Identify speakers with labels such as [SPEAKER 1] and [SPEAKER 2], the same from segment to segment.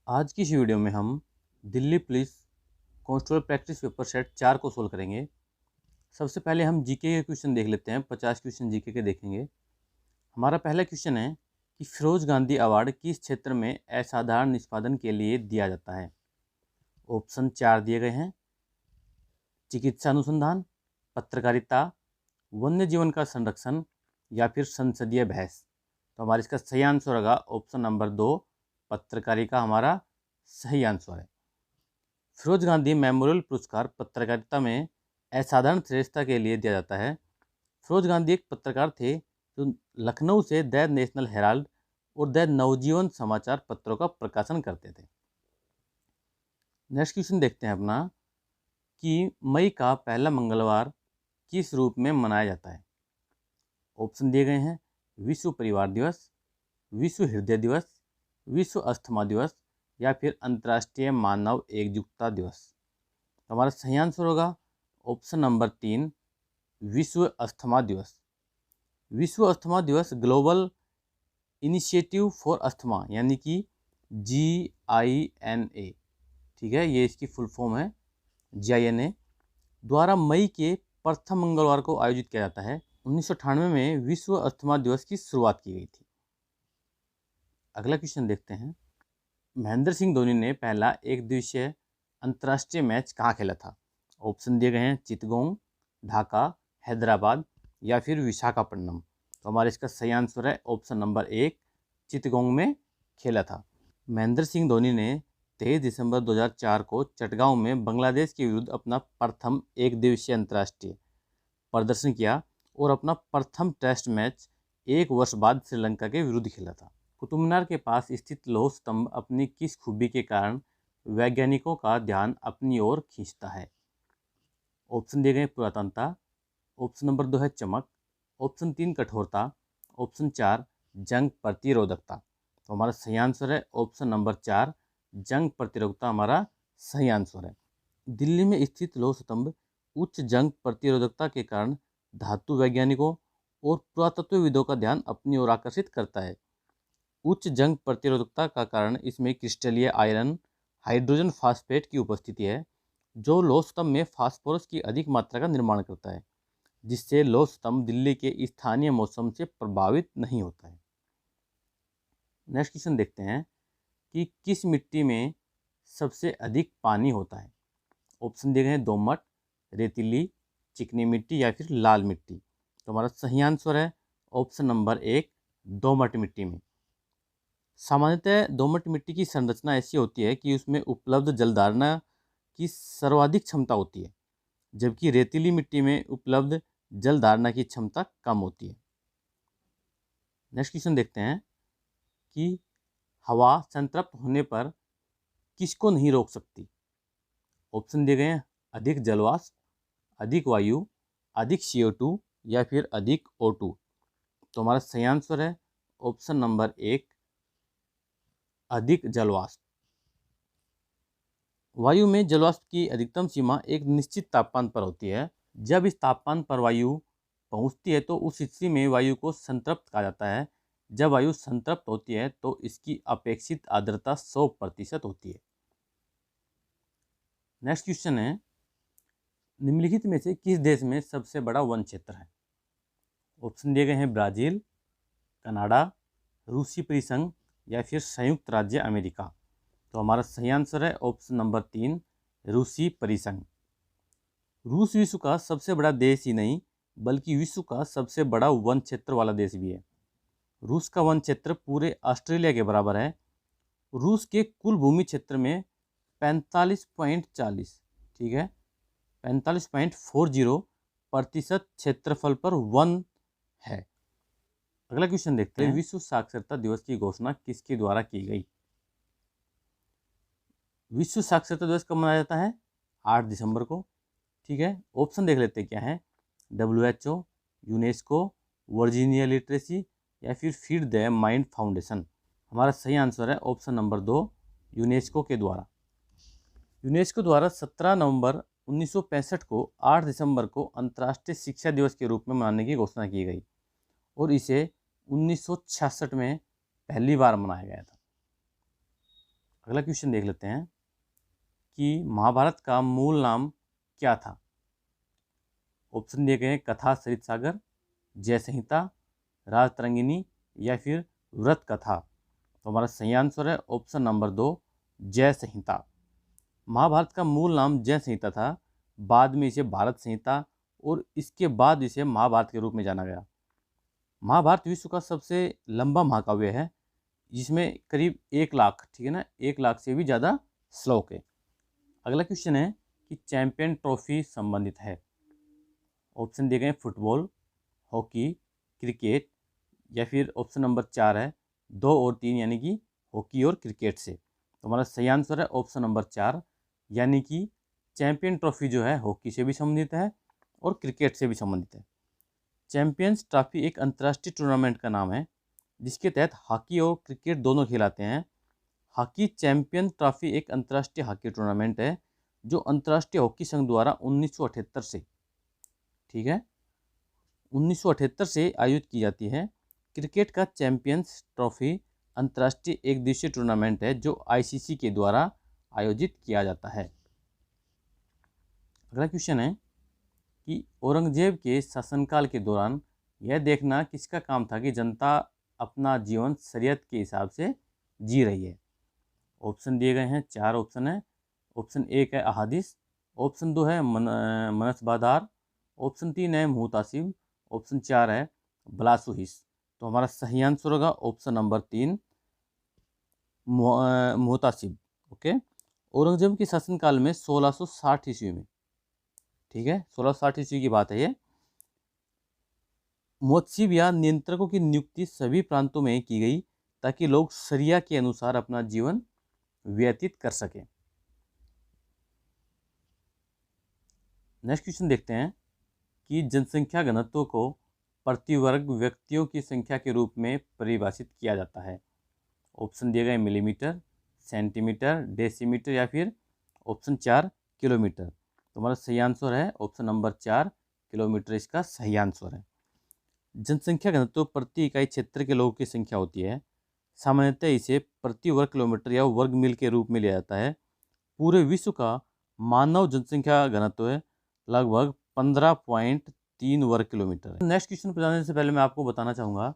[SPEAKER 1] आज की इस वीडियो में हम Delhi police constable practice paper set 4 को सोल्व करेंगे। सबसे पहले हम जीके के क्वेश्चन देख लेते हैं। 50 क्वेश्चन जीके के देखेंगे। हमारा पहला क्वेश्चन है कि फिरोज गांधी अवार्ड किस क्षेत्र में असाधारण निष्पादन के लिए दिया जाता है। ऑप्शन 4 दिए गए हैं। चिकित्सा अनुसंधान, पत्रकारिता, वन्य जीवन का संरक्षण या फिर संसदीय बहस। तो हमारा इसका सही आंसर होगा ऑप्शन नंबर 2, पत्रकारिता हमारा सही आंसर है। फिरोज गांधी मेमोरियल पुरस्कार पत्रकारिता में असाधारण श्रेष्ठता के लिए दिया जाता है। फिरोज गांधी एक पत्रकार थे जो लखनऊ से द नेशनल हेराल्ड और द नवजीवन समाचार पत्रों का प्रकाशन करते थे। नेक्स्ट क्वेश्चन देखते हैं अपना कि मई का पहला मंगलवार किस रूप में मनाया जाता है। ऑप्शन दिए गए हैं। विश्व परिवार दिवस, विश्व हृदय दिवस, विश्व अस्थमा दिवस या फिर अंतर्राष्ट्रीय मानव एकजुटता दिवस। तो हमारा सही आंसर होगा ऑप्शन नंबर 3, विश्व अस्थमा दिवस। विश्व अस्थमा दिवस ग्लोबल इनिशिएटिव फॉर अस्थमा यानी कि GINA, ठीक है, ये इसकी फुल फॉर्म है, GINA द्वारा मई के प्रथम मंगलवार को आयोजित किया जाता है। 1998 में विश्व अस्थमा दिवस की शुरुआत की गई थी। अगला क्वेश्चन देखते हैं। महेंद्र सिंह धोनी ने पहला एक दिवसीय अंतर्राष्ट्रीय मैच कहाँ खेला था। ऑप्शन दिए गए हैं। चितगोंग, ढाका, हैदराबाद या फिर विशाखापट्टनम। तो हमारा इसका सही आंसर है ऑप्शन नंबर 1, चितगोंग में खेला था। महेंद्र सिंह धोनी ने 23 दिसंबर 2004 को चटगांव में बांग्लादेश के विरुद्ध अपना प्रथम एक दिवसीय अंतर्राष्ट्रीय प्रदर्शन किया और अपना प्रथम टेस्ट मैच 1 वर्ष बाद श्रीलंका के विरुद्ध खेला था। कुतुब मीनार के पास स्थित लौह स्तंभ अपनी किस खूबी के कारण वैज्ञानिकों का ध्यान अपनी ओर खींचता है। ऑप्शन दिए गए पुरातनता, ऑप्शन नंबर 2 है चमक, ऑप्शन 3 कठोरता, ऑप्शन 4 जंग प्रतिरोधकता। तो हमारा सही आंसर है ऑप्शन नंबर 4, जंग प्रतिरोधकता हमारा सही आंसर है। दिल्ली में स्थित लौह स्तंभ उच्च जंग प्रतिरोधकता के कारण धातु वैज्ञानिकों और पुरातत्वविदों का ध्यान अपनी ओर आकर्षित करता है। उच्च जंग प्रतिरोधकता का कारण इसमें क्रिस्टलीय आयरन हाइड्रोजन फास्फेट की उपस्थिति है, जो लौह स्तंभ में फास्फोरस की अधिक मात्रा का निर्माण करता है, जिससे लौह स्तंभ दिल्ली के स्थानीय मौसम से प्रभावित नहीं होता है। नेक्स्ट क्वेश्चन देखते हैं कि किस मिट्टी में सबसे अधिक पानी होता है। ऑप्शन दिए गए हैं। दोमट, रेतीली, चिकनी मिट्टी या फिर लाल मिट्टी। तो हमारा सही आंसर है ऑप्शन नंबर 1, दोमट मिट्टी में। सामान्यतः दोमट मिट्टी की संरचना ऐसी होती है कि उसमें उपलब्ध जलधारणा की सर्वाधिक क्षमता होती है, जबकि रेतीली मिट्टी में उपलब्ध जलधारणा की क्षमता कम होती है। नेक्स्ट क्वेश्चन देखते हैं कि हवा संतृप्त होने पर किसको नहीं रोक सकती। ऑप्शन दिए गए हैं। अधिक जलवाष्प, अधिक वायु, अधिक CO2 या फिर अधिक O2। तो हमारा सही आंसर है ऑप्शन नंबर 1, अधिक जलवाष्प। वायु में जलवाष्प की अधिकतम सीमा एक निश्चित तापमान पर होती है। जब इस तापमान पर वायु पहुंचती है तो उस स्थिति में वायु को संतृप्त कहा जाता है। जब वायु संतृप्त होती है तो इसकी अपेक्षित आर्द्रता 100% होती है। नेक्स्ट क्वेश्चन है, निम्नलिखित में से किस देश में सबसे बड़ा वन क्षेत्र है। ऑप्शन दिए गए हैं। ब्राज़ील, कनाडा, रूसी परिसंघ या फिर संयुक्त राज्य अमेरिका। तो हमारा सही आंसर है ऑप्शन नंबर 3, रूसी परिसंघ। रूस विश्व का सबसे बड़ा देश ही नहीं बल्कि विश्व का सबसे बड़ा वन क्षेत्र वाला देश भी है। रूस का वन क्षेत्र पूरे ऑस्ट्रेलिया के बराबर है। रूस के कुल भूमि क्षेत्र में 45.40, ठीक है, 45.40% क्षेत्रफल पर वन है। अगला क्वेश्चन देखते हैं। विश्व साक्षरता दिवस की घोषणा किसके द्वारा की गई। विश्व साक्षरता दिवस कब मनाया जाता है। 8 दिसंबर को, ठीक है। ऑप्शन देख लेते हैं क्या है। WHO, यूनेस्को, वर्जीनिया लिटरेसी या फिर फीड द माइंड फाउंडेशन। हमारा सही आंसर है ऑप्शन नंबर 2, यूनेस्को के द्वारा। यूनेस्को द्वारा 17 नवंबर 1965 को 8 दिसंबर को अंतर्राष्ट्रीय शिक्षा दिवस के रूप में मनाने की घोषणा की गई और इसे 1966 में पहली बार मनाया गया था। अगला क्वेश्चन देख लेते हैं कि महाभारत का मूल नाम क्या था। ऑप्शन दिए गए हैं कथा सरित सागर, जय संहिता, राजतरंगिणी या फिर व्रत कथा। तो हमारा सही आंसर है ऑप्शन नंबर 2, जय संहिता। महाभारत का मूल नाम जय संहिता था, बाद में इसे भारत संहिता और इसके बाद इसे महाभारत के रूप में जाना गया। महाभारत विश्व का सबसे लंबा महाकाव्य है, जिसमें करीब 1 लाख, ठीक है ना, 1 लाख से भी ज़्यादा श्लोक है। अगला क्वेश्चन है कि चैंपियन ट्रॉफी संबंधित है। ऑप्शन दिए गए फुटबॉल, हॉकी, क्रिकेट या फिर ऑप्शन नंबर 4 है 2 और 3 यानी कि हॉकी और क्रिकेट से। तो हमारा सही आंसर है ऑप्शन नंबर 4, यानी कि चैंपियन ट्रॉफी जो है हॉकी से भी संबंधित है और क्रिकेट से भी संबंधित है। चैंपियंस ट्रॉफी एक अंतर्राष्ट्रीय टूर्नामेंट का नाम है जिसके तहत हॉकी और क्रिकेट दोनों खिलाते हैं। हॉकी चैंपियन ट्रॉफी एक अंतर्राष्ट्रीय हॉकी टूर्नामेंट है जो अंतर्राष्ट्रीय हॉकी संघ द्वारा 1978 से, ठीक है, 1978 से आयोजित की जाती है। क्रिकेट का चैंपियंस ट्रॉफी अंतर्राष्ट्रीय एक दिवसीय टूर्नामेंट है जो आईसीसी के द्वारा आयोजित किया जाता है। अगला क्वेश्चन है कि औरंगजेब के शासनकाल के दौरान यह देखना किसका काम था कि जनता अपना जीवन शरीयत के हिसाब से जी रही है। ऑप्शन दिए गए हैं 4 ऑप्शन है। ऑप्शन 1 है अहादिस, ऑप्शन 2 है मनसबादार, ऑप्शन 3 है मुहतासिब, ऑप्शन 4 है बलासुहिस। तो हमारा सही आंसर होगा ऑप्शन नंबर 3 मुहतासिब। ओके, औरंगजेब के शासनकाल में 1660 ईस्वी में, ठीक है, 1660 ईस्वी की बात है ये, मुहतसिब या नियंत्रकों की नियुक्ति सभी प्रांतों में की गई ताकि लोग शरिया के अनुसार अपना जीवन व्यतीत कर सकें। नेक्स्ट क्वेश्चन देखते हैं कि जनसंख्या घनत्व को प्रति वर्ग व्यक्तियों की संख्या के रूप में परिभाषित किया जाता है। ऑप्शन दिए गए मिलीमीटर, सेंटीमीटर, डेसीमीटर या फिर ऑप्शन 4 किलोमीटर। तो हमारा सही आंसर है ऑप्शन नंबर 4 किलोमीटर, इसका सही आंसर है। जनसंख्या घनत्व प्रति इकाई क्षेत्र के लोगों की संख्या होती है। सामान्यतः इसे प्रति वर्ग किलोमीटर या वर्ग मील के रूप में लिया जाता है। पूरे विश्व का मानव जनसंख्या घनत्व है लगभग 15.3 वर्ग किलोमीटर है। नेक्स्ट क्वेश्चन पर जाने से पहले मैं आपको बताना चाहूँगा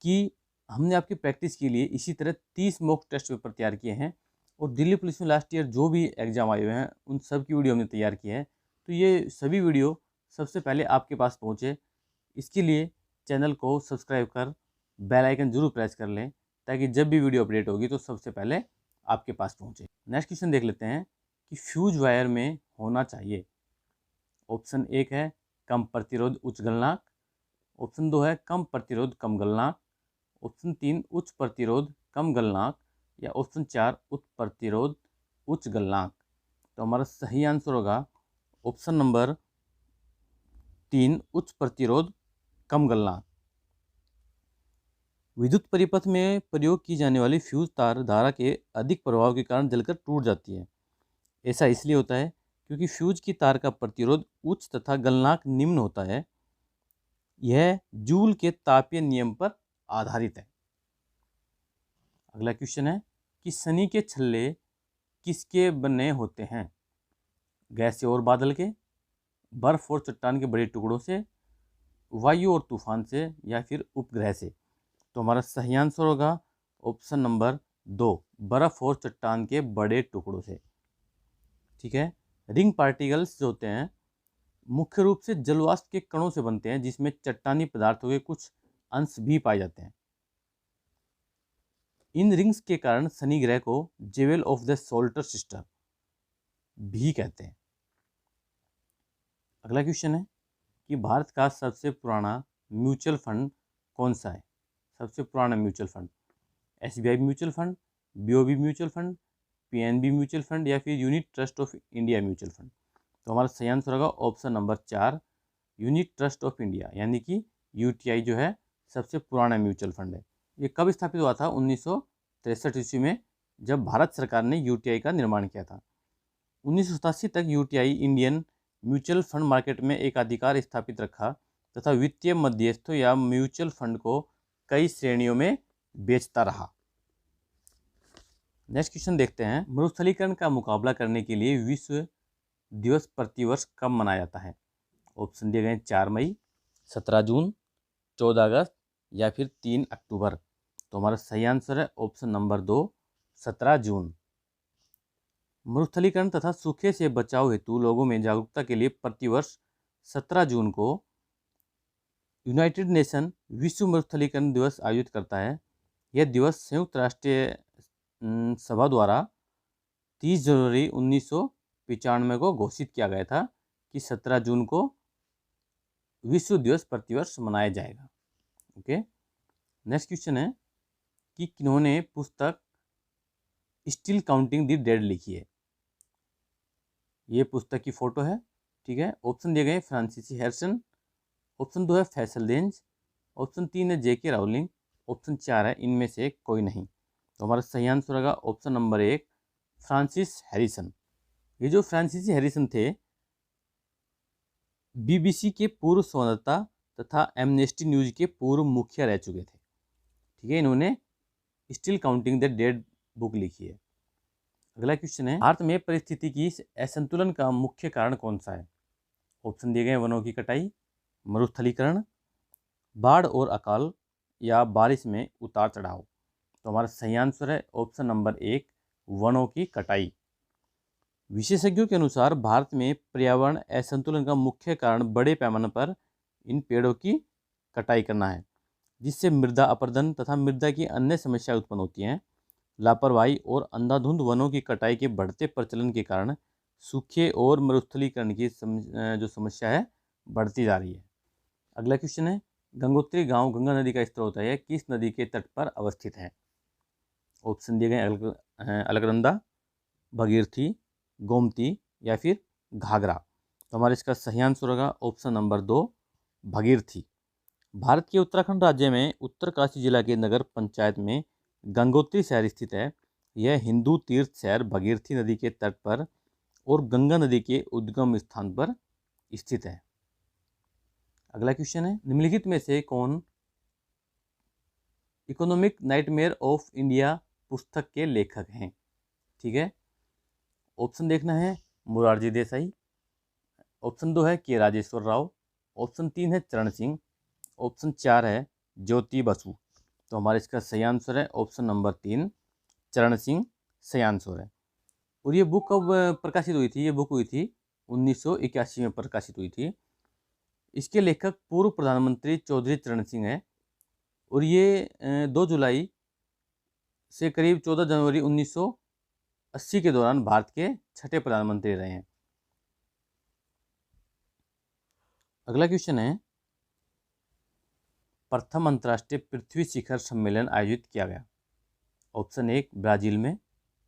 [SPEAKER 1] कि हमने आपकी प्रैक्टिस के लिए इसी तरह 30 मॉक टेस्ट पेपर तैयार किए हैं और दिल्ली पुलिस में लास्ट ईयर जो भी एग्जाम आए हुए हैं उन सब की वीडियो हमने तैयार की है। तो ये सभी वीडियो सबसे पहले आपके पास पहुँचे, इसके लिए चैनल को सब्सक्राइब कर बेल आइकन जरूर प्रेस कर लें ताकि जब भी वीडियो अपडेट होगी तो सबसे पहले आपके पास पहुँचे। नेक्स्ट क्वेश्चन देख लेते हैं कि फ्यूज वायर में होना चाहिए। ऑप्शन 1 है कम प्रतिरोध उच्च गलनांक, ऑप्शन 2 है कम प्रतिरोध कम गलनांक, ऑप्शन 3 उच्च प्रतिरोध कम गलनांक या ऑप्शन 4 उच्च प्रतिरोध उच्च गलनांक। तो हमारा सही आंसर होगा ऑप्शन नंबर 3 उच्च प्रतिरोध कम गलनांक। विद्युत परिपथ में प्रयोग की जाने वाली फ्यूज तार धारा के अधिक प्रभाव के कारण जलकर टूट जाती है। ऐसा इसलिए होता है क्योंकि फ्यूज की तार का प्रतिरोध उच्च तथा गलनांक निम्न होता है। यह जूल के तापीय नियम पर आधारित है। अगला क्वेश्चन है कि शनि के छल्ले किसके बने होते हैं। गैस से और बादल के, बर्फ और चट्टान के बड़े टुकड़ों से, वायु और तूफान से या फिर उपग्रह से। तो हमारा सही आंसर होगा ऑप्शन नंबर 2 बर्फ और चट्टान के बड़े टुकड़ों से। ठीक है, रिंग पार्टिकल्स जो होते हैं मुख्य रूप से जलवाष्प के कणों से बनते हैं जिसमें चट्टानी पदार्थों के कुछ अंश भी पाए जाते हैं। इन रिंग्स के कारण शनि ग्रह को जेवल ऑफ द सोलर सिस्टम भी कहते हैं। अगला क्वेश्चन है कि भारत का सबसे पुराना म्यूचुअल फंड कौन सा है। सबसे पुराना mutual fund SBI mutual fund, BOB mutual fund, PNB mutual fund या फिर unit trust of India mutual fund. तो हमारा सही आंसर होगा option number 4 unit trust of India, यानी कि यूटीआई जो है सबसे पुराना म्यूचुअल फंड है। ये कब स्थापित हुआ था? 1963 ईस्वी में, जब भारत सरकार ने यूटीआई का निर्माण किया था। 1987 तक UTI Indian mutual fund market में एक अधिकार स्थापित रखा तथा वित्तीय मध्यस्थों या म्यूचुअल फंड को कई श्रेणियों में बेचता रहा। नेक्स्ट क्वेश्चन देखते हैं, मरुस्थलीकरण का मुकाबला करने के लिए विश्व दिवस प्रतिवर्ष कब मनाया जाता है? ऑप्शन दिए गए 4 मई, 17 जून, 14 अगस्त या फिर 3 अक्टूबर। तो हमारा सही आंसर है ऑप्शन नंबर 2, 17 जून। मरुस्थलीकरण तथा सूखे से बचाव हेतु लोगों में जागरूकता के लिए प्रतिवर्ष 17 जून को यूनाइटेड नेशन विश्व मरुस्थलीकरण दिवस आयोजित करता है। यह दिवस संयुक्त राष्ट्र सभा द्वारा 30 जनवरी 1995 को घोषित किया गया था कि 17 जून को विश्व दिवस प्रतिवर्ष मनाया जाएगा। ओके, नेक्स्ट क्वेश्चन है कि किन्होंने पुस्तक स्टिल काउंटिंग द डेड लिखी है? ये पुस्तक की फोटो है, ठीक है। ऑप्शन दिए गए फ्रांसीसी हैरिसन, ऑप्शन 2 है फैसल रेंज, ऑप्शन 3 है जेके राउलिंग, ऑप्शन 4 है इनमें से कोई नहीं। तो हमारा सही आंसर होगा ऑप्शन नंबर 1, फ्रांसिस हैरिसन। ये जो फ्रांसीसी हैरिसन थे, बीबीसी के पूर्व संवाददाता तथा एमनेस्टी न्यूज के पूर्व मुखिया रह चुके थे, ठीक है। इन्होंने still counting the dead book लिखी है। अगला क्वेश्चन है, भारत में परिस्थितिकी असंतुलन का मुख्य कारण कौन सा है? ऑप्शन दिए गए वनों की कटाई, मरुस्थलीकरण, बाढ़ और अकाल या बारिश में उतार चढ़ाव। तो हमारा सही आंसर है ऑप्शन नंबर 1, वनों की कटाई। विशेषज्ञों के अनुसार भारत में पर्यावरण असंतुलन का मुख्य कारण बड़े पैमाने पर इन पेड़ों की कटाई करना है, जिससे मृदा अपरदन तथा मृदा की अन्य समस्याएं उत्पन्न होती हैं। लापरवाही और अंधाधुंध वनों की कटाई के बढ़ते प्रचलन के कारण सूखे और मरुस्थलीकरण की जो समस्या है बढ़ती जा रही है। अगला क्वेश्चन है, गंगोत्री गांव गंगा नदी का स्रोत है, किस नदी के तट पर अवस्थित है? ऑप्शन दिए गए अलकनंदा, भगीरथी, गोमती या फिर घाघरा। तो हमारा इसका सही आंसर होगा ऑप्शन नंबर 2, भगीरथी। भारत के उत्तराखंड राज्य में उत्तरकाशी जिला के नगर पंचायत में गंगोत्री शहर स्थित है। यह हिंदू तीर्थ शहर भगीरथी नदी के तट पर और गंगा नदी के उद्गम स्थान पर स्थित है। अगला क्वेश्चन है, निम्नलिखित में से कौन इकोनॉमिक नाइटमेयर ऑफ इंडिया पुस्तक के लेखक हैं? ठीक है, ऑप्शन देखना है, मोरारजी देसाई, ऑप्शन 2 है के राजेश्वर राव, ऑप्शन 3 है चरण सिंह, ऑप्शन 4 है ज्योति बसु। तो हमारा इसका सही आंसर है ऑप्शन नंबर 3, चरण सिंह सही आंसर है। और ये बुक कब प्रकाशित हुई थी? ये बुक हुई थी 1981 में प्रकाशित हुई थी। इसके लेखक पूर्व प्रधानमंत्री चौधरी चरण सिंह है और ये 2 जुलाई से करीब 14 जनवरी 1980 के दौरान भारत के छठे प्रधानमंत्री रहे हैं। अगला क्वेश्चन है, प्रथम अंतर्राष्ट्रीय पृथ्वी शिखर सम्मेलन आयोजित किया गया? ऑप्शन 1 ब्राजील में,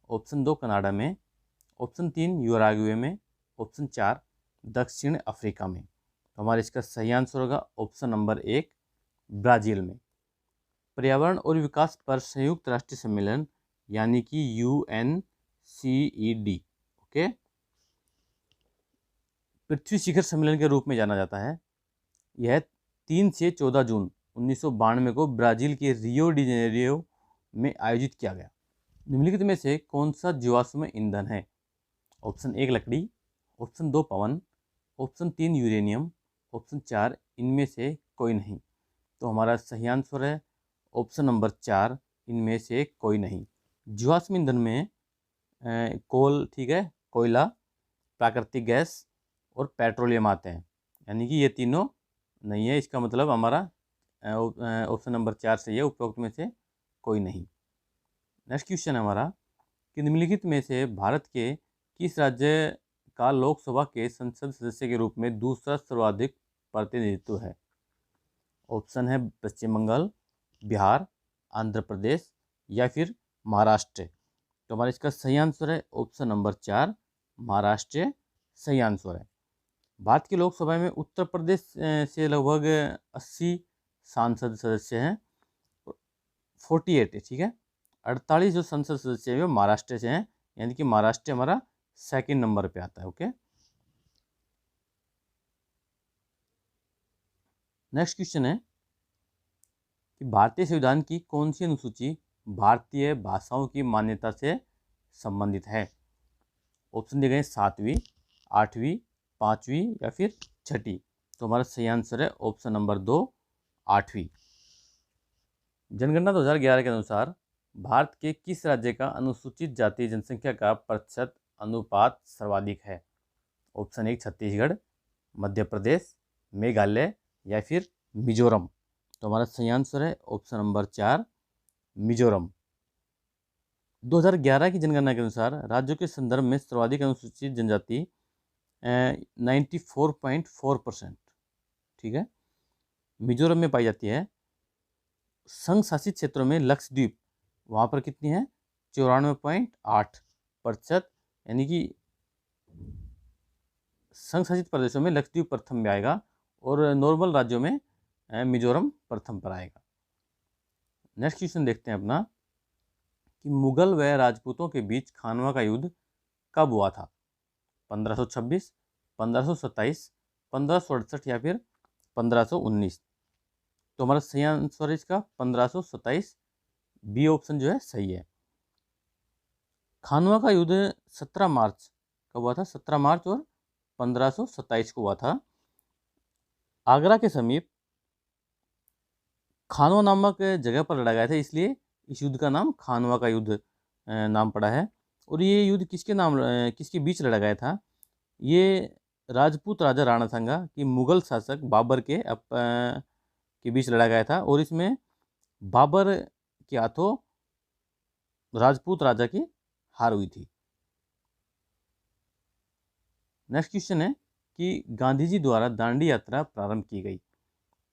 [SPEAKER 1] ऑप्शन 2 कनाडा में, ऑप्शन 3 यूराग्वे में, ऑप्शन 4 दक्षिण अफ्रीका में। तो हमारा इसका सही आंसर होगा ऑप्शन नंबर 1, ब्राजील में। पर्यावरण और विकास पर संयुक्त राष्ट्रीय सम्मेलन यानी कि UNCED, ओके, पृथ्वी शिखर सम्मेलन के रूप में जाना जाता है। यह 3 से 14 जून 1992 को ब्राजील के रियो डी जेनेरियो में आयोजित किया गया। निम्नलिखित में से कौन सा जीवाश्म ईंधन है? ऑप्शन 1 लकड़ी, ऑप्शन 2 पवन, ऑप्शन 3 यूरेनियम, ऑप्शन 4 इनमें से कोई नहीं। तो हमारा सही आंसर है ऑप्शन नंबर 4, इनमें से कोई नहीं। जीवाश्म ईंधन में कोल, ठीक है, कोयला, प्राकृतिक गैस और पेट्रोलियम आते हैं, यानी कि ये तीनों नहीं है। इसका मतलब हमारा ऑप्शन नंबर 4 से ये उपरोक्त में से कोई नहीं। नेक्स्ट क्वेश्चन है हमारा कि निम्नलिखित में से भारत के किस राज्य का लोकसभा के संसद सदस्य के रूप में दूसरा सर्वाधिक प्रतिनिधित्व है? ऑप्शन है पश्चिम बंगाल, बिहार, आंध्र प्रदेश या फिर महाराष्ट्र। तो हमारा इसका सही आंसर है ऑप्शन नंबर 4, महाराष्ट्र सही आंसर है। भारत की लोकसभा में उत्तर प्रदेश से लगभग 80 सांसद सदस्य हैं, 48 है, ठीक है। 48 जो संसद सदस्य हैं वो महाराष्ट्र से हैं, यानी कि महाराष्ट्र हमारा सेकंड नंबर पे आता है। ओके, नेक्स्ट क्वेश्चन है कि भारतीय संविधान की कौन सी अनुसूची भारतीय भाषाओं की मान्यता से संबंधित है? ऑप्शन दिए गए 7वीं, 8वीं, 5वीं या फिर 6ठी। तो हमारा सही आंसर है ऑप्शन नंबर 2, 8वीं। जनगणना 2011 के अनुसार भारत के किस राज्य का अनुसूचित जाति जनसंख्या का प्रतिशत अनुपात सर्वाधिक है? ऑप्शन 1 छत्तीसगढ़, मध्य प्रदेश, मेघालय या फिर मिजोरम। तो हमारा सही आंसर है ऑप्शन नंबर 4, मिजोरम। 2011 की जनगणना के अनुसार राज्यों के संदर्भ में सर्वाधिक अनुसूचित जनजाति 94.4%, ठीक है, मिजोरम में पाई जाती है। संघ शासित क्षेत्रों में लक्षद्वीप, वहाँ पर कितनी है? 94.8%, यानी कि संघ शासित प्रदेशों में लक्षद्वीप प्रथम में आएगा और नॉर्मल राज्यों में मिजोरम प्रथम पर आएगा। नेक्स्ट क्वेश्चन देखते हैं अपना कि मुगल व राजपूतों के बीच खानवा का युद्ध कब हुआ था? 1526, 1527, 1568 या फिर 1519। तो हमारा सही आंसर है इसका 1527, बी ऑप्शन जो है सही है। खानवा का युद्ध 17 मार्च कब हुआ था? 17 मार्च और 1527 को हुआ था। आगरा के समीप खानवा नामक जगह पर लड़ा गया था, इसलिए इस युद्ध का नाम खानवा का युद्ध नाम पड़ा है। और ये युद्ध किसके बीच लड़ा गया था? ये राजपूत राजा राणा सांगा की मुगल शासक बाबर के बीच लड़ा गया था और इसमें बाबर के हाथों राजपूत राजा की हार हुई थी। नेक्स्ट क्वेश्चन है कि गांधी जी द्वारा दांडी यात्रा प्रारंभ की गई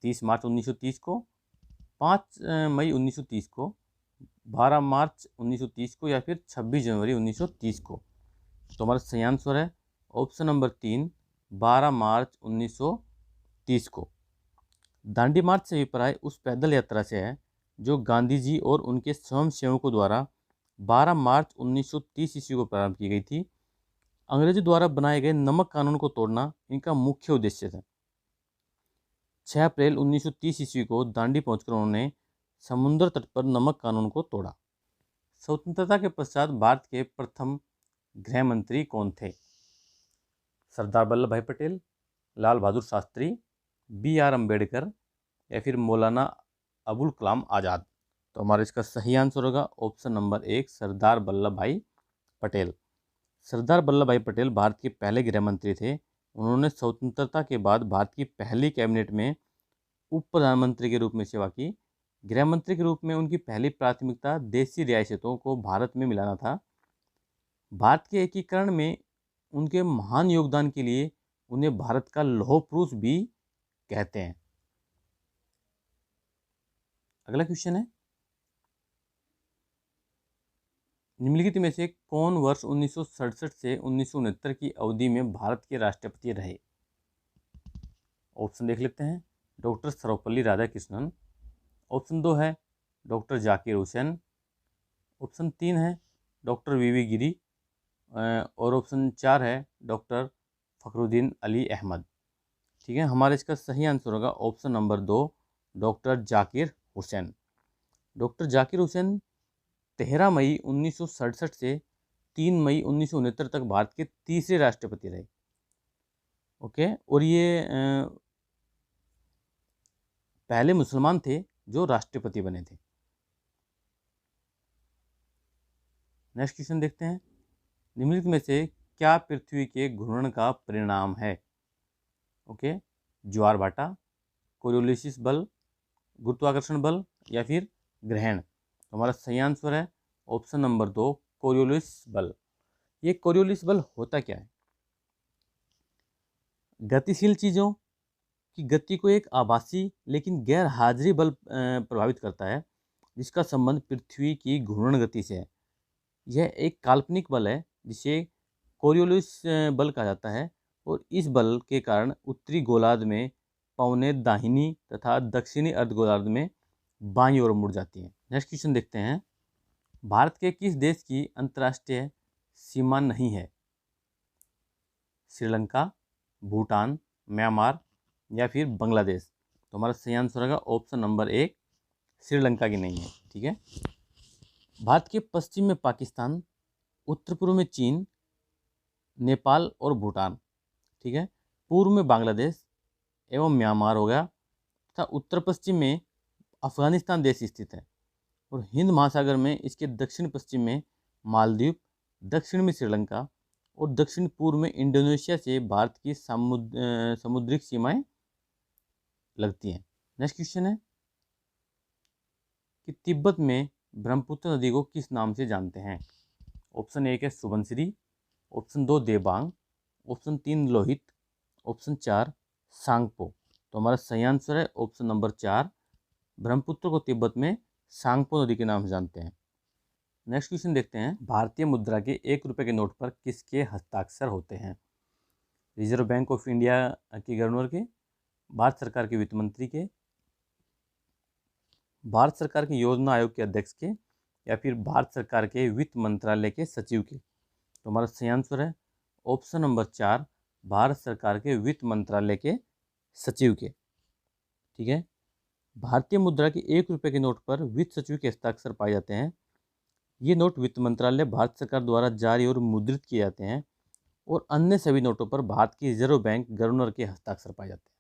[SPEAKER 1] 30 मार्च 1930 को, 5 मई 1930 को, 12 मार्च 1930 को या फिर 26 जनवरी 1930 को। तो हमारा सही आंसर है ऑप्शन नंबर 3, 12 मार्च 1930 को। दांडी मार्च से अभिप्राय उस पैदल यात्रा से है जो गांधी जी और उनके स्वयंसेवकों द्वारा 12 मार्च 1930 ईस्वी को प्रारंभ की गई थी। अंग्रेजों द्वारा बनाए गए नमक कानून को तोड़ना इनका मुख्य उद्देश्य था। 6 अप्रैल 1930 ईस्वी को दांडी पहुंचकर उन्होंने समुद्र तट पर नमक कानून को तोड़ा। स्वतंत्रता के पश्चात भारत के प्रथम गृह मंत्री कौन थे? सरदार वल्लभ भाई पटेल, लाल बहादुर शास्त्री, BR अम्बेडकर या फिर मौलाना अबुल कलाम आज़ाद। तो हमारा इसका सही आंसर होगा ऑप्शन नंबर 1, सरदार वल्लभ भाई पटेल। सरदार वल्लभ भाई पटेल भारत के पहले गृह मंत्री थे। उन्होंने स्वतंत्रता के बाद भारत की पहली कैबिनेट में उप प्रधानमंत्री के रूप में सेवा की। गृह मंत्री के रूप में उनकी पहली प्राथमिकता देशी रियासतों को भारत में मिलाना था। भारत के एकीकरण में उनके महान योगदान के लिए उन्हें भारत का लौह पुरुष भी कहते हैं। अगला क्वेश्चन है, निम्नलिखित में से कौन वर्ष 1967 से 1969 की अवधि में भारत के राष्ट्रपति रहे? ऑप्शन देख लेते हैं। डॉक्टर सर्वपल्ली राधाकृष्णन, ऑप्शन 2 है डॉक्टर जाकिर हुसैन, ऑप्शन 3 है डॉक्टर VV गिरी और ऑप्शन 4 है डॉक्टर फखरुद्दीन अली अहमद। ठीक है, हमारा इसका सही आंसर होगा option number 2, doctor Zakir Hussain. Doctor Zakir Hussain 13 मई 1967 से 3 मई 1969 तक भारत के तीसरे राष्ट्रपति रहे। ओके, और ये पहले मुसलमान थे जो राष्ट्रपति बने थे। नेक्स्ट क्वेश्चन देखते हैं, निम्नलिखित में से क्या पृथ्वी के घूर्णन का परिणाम है? ओके, ज्वार भाटा, कोरियोलिस बल, गुरुत्वाकर्षण बल या फिर ग्रहण। तो हमारा सही आंसर है ऑप्शन नंबर 2, कोरियोलिस बल। ये कोरियोलिस बल होता क्या है? गतिशील चीज़ों की गति को एक आभासी लेकिन गैर हाजिरी बल प्रभावित करता है, जिसका संबंध पृथ्वी की घूर्णन गति से है। यह एक काल्पनिक बल है जिसे कोरियोलिस बल कहा जाता है और इस बल के कारण उत्तरी गोलार्ध में पवनें दाहिनी तथा दक्षिणी अर्धगोलार्ध में बाईं ओर मुड़ जाती हैं। नेक्स्ट क्वेश्चन देखते हैं, भारत के किस देश की अंतर्राष्ट्रीय सीमा नहीं है? श्रीलंका, भूटान, म्यांमार या फिर बांग्लादेश। तो हमारा सही आंसर होगा ऑप्शन नंबर 1, श्रीलंका की नहीं है। ठीक है, भारत के पश्चिम में पाकिस्तान, उत्तर पूर्व में चीन, नेपाल और भूटान, ठीक है, पूर्व में बांग्लादेश एवं म्यांमार हो गया, तथा उत्तर पश्चिम में अफगानिस्तान देश स्थित है, और हिंद महासागर में इसके दक्षिण पश्चिम में मालदीव, दक्षिण में श्रीलंका और दक्षिण पूर्व में इंडोनेशिया से भारत की समुद्रिक सीमाएं लगती हैं। नेक्स्ट क्वेश्चन है कि तिब्बत में ब्रह्मपुत्र नदी को किस नाम से जानते हैं? ऑप्शन 1 है Subansiri, option 2 Dibang, option 3 Lohit, option 4 Tsangpo. तो हमारा सही आंसर है ऑप्शन नंबर 4, ब्रह्मपुत्र को तिब्बत में सांगपो नदी के नाम से जानते हैं। नेक्स्ट क्वेश्चन देखते हैं, भारतीय मुद्रा के 1 रुपये के नोट पर किसके हस्ताक्षर होते हैं? रिजर्व बैंक ऑफ इंडिया के गवर्नर के, भारत सरकार के वित्त मंत्री के, भारत सरकार के योजना आयोग के अध्यक्ष के, या फिर भारत सरकार के वित्त मंत्रालय के सचिव के। तो हमारा सही आंसर है ऑप्शन नंबर 4, भारत सरकार के वित्त मंत्रालय के सचिव के। ठीक है, भारतीय मुद्रा के 1 रुपये के नोट पर वित्त सचिव के हस्ताक्षर पाए जाते हैं। ये नोट वित्त मंत्रालय भारत सरकार द्वारा जारी और मुद्रित किए जाते हैं, और अन्य सभी नोटों पर भारत की रिजर्व बैंक गवर्नर के हस्ताक्षर पाए जाते हैं।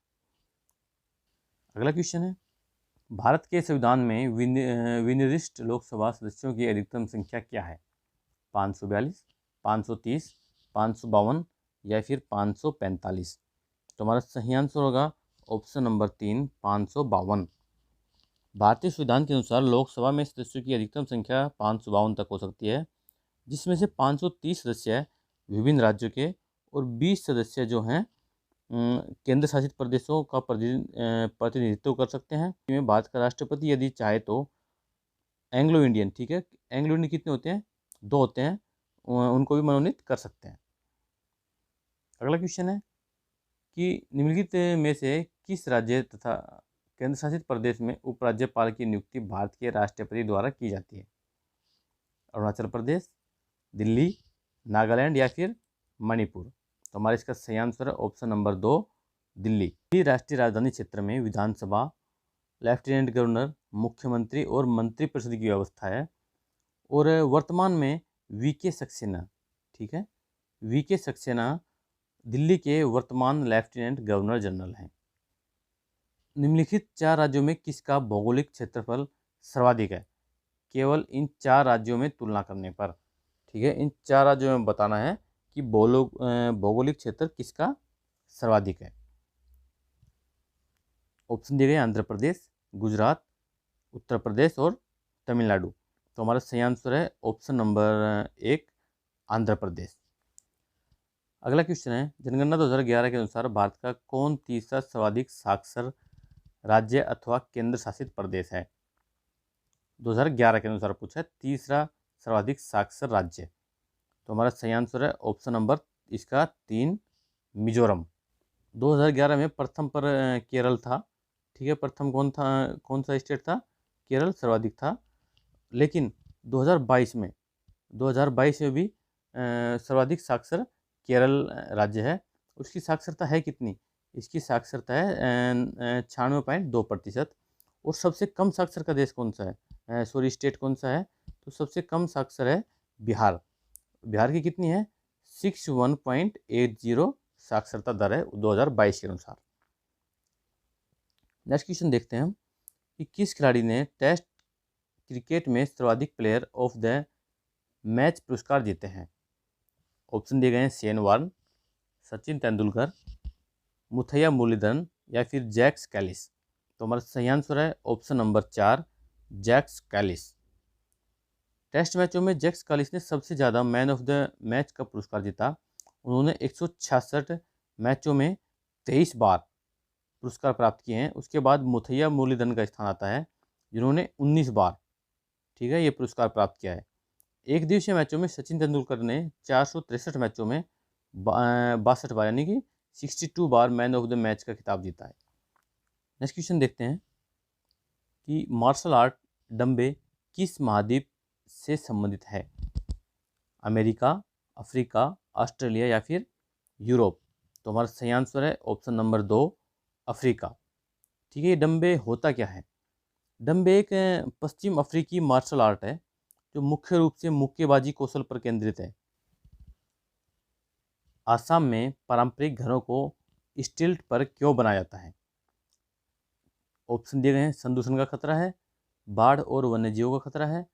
[SPEAKER 1] अगला क्वेश्चन है, भारत के संविधान में विनिर्दिष्ट लोकसभा सदस्यों की अधिकतम संख्या क्या है? 542, 530, 552 या फिर 545? तो हमारा सही आंसर होगा ऑप्शन नंबर 3, 552। भारतीय संविधान के अनुसार लोकसभा में सदस्यों की अधिकतम संख्या 552 तक हो सकती है, जिसमें से 530 सदस्य विभिन्न राज्यों के और 20 सदस्य जो हैं केंद्र शासित प्रदेशों का प्रतिनिधित्व कर सकते हैं। इसमें भारत का राष्ट्रपति यदि चाहे तो एंग्लो इंडियन, ठीक है, एंग्लो इंडियन कितने होते हैं? 2 होते हैं, उनको भी मनोनीत कर सकते हैं। अगला क्वेश्चन है कि निम्नलिखित में से किस राज्य तथा केंद्र शासित प्रदेश में उपराज्यपाल की नियुक्ति भारत के राष्ट्रपति द्वारा की जाती है? अरुणाचल प्रदेश, दिल्ली, नागालैंड या फिर मणिपुर? तो हमारा इसका सही आंसर है ऑप्शन नंबर 2, दिल्ली। दिल्ली राष्ट्रीय राजधानी क्षेत्र में विधानसभा, लेफ्टिनेंट गवर्नर, मुख्यमंत्री और मंत्रिपरिषद की व्यवस्था है, और वर्तमान में वीके सक्सेना, ठीक है, वीके सक्सेना दिल्ली के वर्तमान लेफ्टिनेंट गवर्नर जनरल हैं। निम्नलिखित 4 राज्यों में किसका भौगोलिक क्षेत्रफल सर्वाधिक है? केवल इन 4 राज्यों में तुलना करने पर, ठीक है, इन 4 राज्यों में बताना है कि भौगोलिक क्षेत्र किसका सर्वाधिक है। ऑप्शन दिए गए आंध्र प्रदेश, गुजरात, उत्तर प्रदेश और तमिलनाडु। तो हमारा सही आंसर है ऑप्शन नंबर 1, आंध्र प्रदेश। अगला क्वेश्चन है, जनगणना 2011 के अनुसार भारत का कौन तीसरा सर्वाधिक साक्षर राज्य अथवा केंद्र शासित प्रदेश है? 2011 के अनुसार पूछा है तीसरा सर्वाधिक साक्षर राज्य। तो हमारा सही आंसर है ऑप्शन नंबर इसका 3, मिजोरम। 2011 में प्रथम पर केरल था, ठीक है, प्रथम कौन सा स्टेट था? केरल सर्वाधिक था। लेकिन 2022 में भी सर्वाधिक साक्षर केरल राज्य है। उसकी साक्षरता है कितनी? इसकी साक्षरता है 96.2%। और सबसे कम साक्षर का देश कौन सा है, स्टेट कौन सा है? तो सबसे कम साक्षर है बिहार। बिहार की कितनी है? 61.80 साक्षरता दर है 2022 के अनुसार। नेक्स्ट क्वेश्चन देखते हैं हम कि किस खिलाड़ी ने टेस्ट क्रिकेट में सर्वाधिक प्लेयर ऑफ द मैच पुरस्कार जीते हैं? ऑप्शन दिए गए हैं शेन वार्न, सचिन तेंदुलकर, मुथैया मुरलीधरन या फिर जैक्स कैलिस। तो हमारा सही आंसर है option number 4, Jacques Kallis. Test मैचों में जैक्स कैलिस ने सबसे ज़्यादा मैन ऑफ द मैच का पुरस्कार जीता। उन्होंने 166 मैचों में 23 बार पुरस्कार प्राप्त किए हैं। उसके बाद मुथैया मुरलीधरन का स्थान आता है, जिन्होंने 19 बार, ठीक है, ये पुरस्कार प्राप्त किया है। एक दिवसीय मैचों में सचिन तेंदुलकर ने 463 मैचों में 62 बार यानी कि 62 बार मैन ऑफ द मैच का खिताब जीता है। नेक्स्ट क्वेश्चन देखते हैं कि मार्शल आर्ट डम्बे किस महाद्वीप से संबंधित है? अमेरिका, अफ्रीका, ऑस्ट्रेलिया या फिर यूरोप? तो हमारा सही आंसर है ऑप्शन नंबर 2, अफ्रीका। ठीक है, ये डम्बे होता क्या है? डम्बे एक पश्चिम अफ्रीकी मार्शल आर्ट है जो मुख्य रूप से मुक्केबाजी कौशल पर केंद्रित है। आसाम में पारंपरिक घरों को स्टिल्ट पर क्यों बनाया जाता है? ऑप्शन दिए गए हैं, संदूषण का खतरा है, बाढ़ और वन्यजीवों का खतरा है,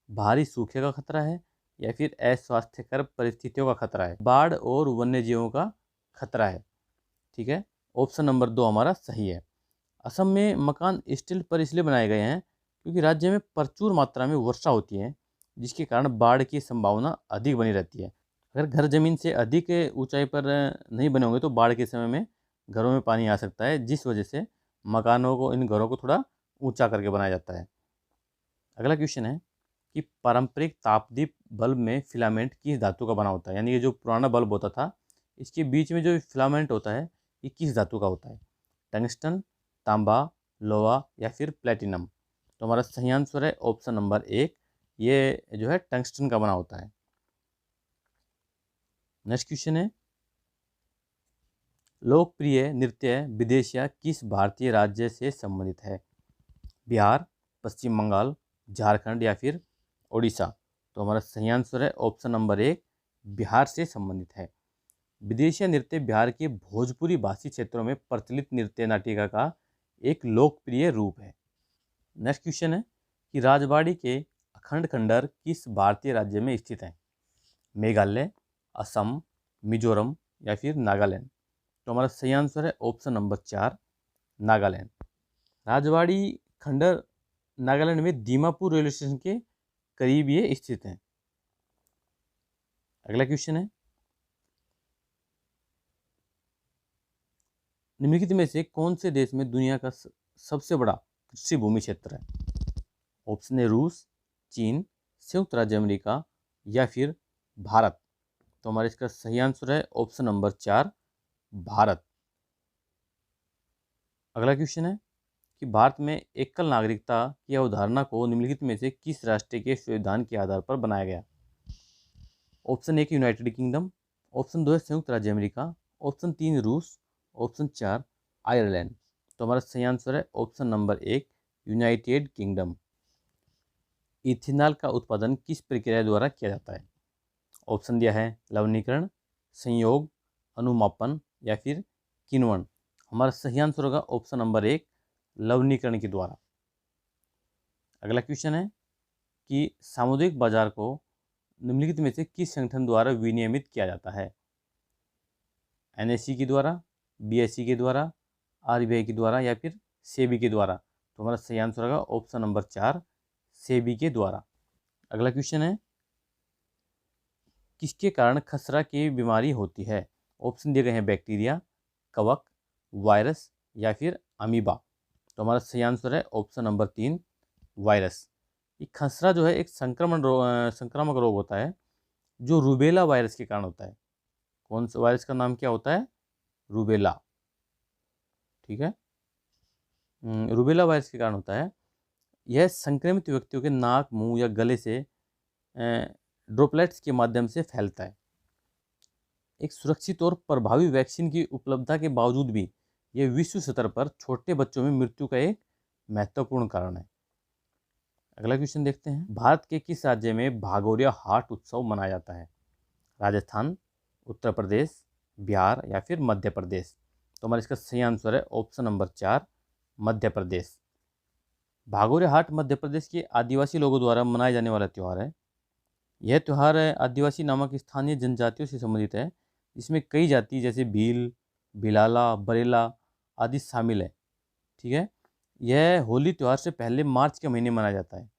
[SPEAKER 1] भारी सूखे का खतरा है, या फिर अस्वास्थ्यकर परिस्थितियों का खतरा है। बाढ़ और वन्यजीवों का खतरा है। ठीक है, ऑप्शन नंबर 2 हमारा सही है। असम में मकान स्टील पर इसलिए बनाए गए हैं क्योंकि राज्य में प्रचुर मात्रा में वर्षा होती है, जिसके कारण बाढ़ की संभावना अधिक बनी रहती है। अगर घर जमीन से अधिक ऊंचाई पर नहीं बने होंगे तो बाढ़ के समय में घरों में पानी आ सकता है, जिस वजह से मकानों को, इन घरों को थोड़ा ऊंचा करके बनाया जाता है। अगला क्वेश्चन है कि पारंपरिक तापदीप बल्ब में फिलामेंट किस धातु का बना होता है? यानी ये जो पुराना बल्ब होता था, इसके बीच में जो फिलामेंट होता है, ये किस धातु का होता है? टंगस्टन, तांबा, लोहा या फिर प्लेटिनम? तो हमारा सही आंसर है ऑप्शन नंबर 1, ये जो है टंगस्टन का बना होता है। नेक्स्ट क्वेश्चन है, लोकप्रिय नृत्य विदेशिया किस भारतीय राज्य से संबंधित है? बिहार, पश्चिम बंगाल, झारखंड या फिर ओडिशा? तो हमारा सही आंसर है ऑप्शन नंबर 1, बिहार से संबंधित है। विदेशिया नृत्य बिहार के भोजपुरी भाषी क्षेत्रों में प्रचलित नृत्य नाटिका का एक लोकप्रिय रूप है। नेक्स्ट क्वेश्चन है कि राजवाड़ी के अखंड खंडर किस भारतीय राज्य में स्थित है? मेघालय, असम, मिजोरम या फिर नागालैंड? तो हमारा सही आंसर है ऑप्शन नंबर 4, नागालैंड। राजवाड़ी खंडर नागालैंड में दीमापुर रेलवे स्टेशन के करीब ये स्थित है। अगला क्वेश्चन है, निम्नलिखित में से कौन से देश में दुनिया का सबसे बड़ा कृषि भूमि क्षेत्र है? ऑप्शन है रूस, चीन, संयुक्त राज्य अमेरिका या फिर भारत? तो हमारा इसका सही आंसर है ऑप्शन नंबर 4, भारत। अगला क्वेश्चन है कि भारत में एकल नागरिकता की अवधारणा को निम्नलिखित में से किस राष्ट्र के संविधान के आधार पर बनाया गया? ऑप्शन 1 यूनाइटेड किंगडम, ऑप्शन 2 है संयुक्त राज्य अमेरिका, ऑप्शन 3 रूस, ऑप्शन 4 आयरलैंड? तो हमारा सही आंसर है option number 1, United kingdom. Ethanol का उत्पादन किस प्रक्रिया द्वारा किया जाता है? ऑप्शन दिया है लवणीकरण, संयोग, अनुमापन या फिर किण्वन? हमारा सही आंसर होगा ऑप्शन नंबर 1, लवणीकरण के द्वारा। अगला क्वेश्चन है कि सामुदायिक बाजार को निम्नलिखित में से किस संगठन द्वारा विनियमित किया जाता है? NSE के द्वारा, BSE के द्वारा, RBI के द्वारा या फिर सेबी के द्वारा? तो हमारा सही आंसर होगा ऑप्शन नंबर 4, सेबी के द्वारा। अगला क्वेश्चन है, किसके कारण खसरा की बीमारी होती है? ऑप्शन दिए गए हैं बैक्टीरिया, कवक, वायरस या फिर अमीबा? तो हमारा सही आंसर है ऑप्शन नंबर 3, वायरस। ये खसरा जो है एक संक्रामक रोग होता है जो रूबेला वायरस के कारण होता है। कौन सा वायरस का नाम क्या होता है? रूबेला। ठीक है, रूबेला वायरस के कारण होता है। यह संक्रमित व्यक्तियों के नाक, मुंह या गले से ड्रॉपलेट्स के माध्यम से फैलता है। एक सुरक्षित और प्रभावी वैक्सीन की उपलब्धता के बावजूद भी यह विश्व स्तर पर छोटे बच्चों में मृत्यु का एक महत्वपूर्ण कारण है। अगला क्वेश्चन देखते हैं, भारत के किस राज्य में भागोरिया हाट उत्सव मनाया जाता है? राजस्थान, उत्तर प्रदेश, बिहार या फिर मध्य प्रदेश? तो हमारा इसका सही आंसर है ऑप्शन नंबर 4, मध्य प्रदेश। भागोरिया हाट मध्य प्रदेश के आदिवासी लोगों द्वारा मनाया जाने वाला त्यौहार है। यह त्यौहार आदिवासी नामक स्थानीय जनजातियों से संबंधित है, जिसमें कई जाति जैसे भील, भिलाला, बरेला आदि शामिल है। ठीक है, यह होली त्यौहार से पहले मार्च के महीने मनाया जाता है।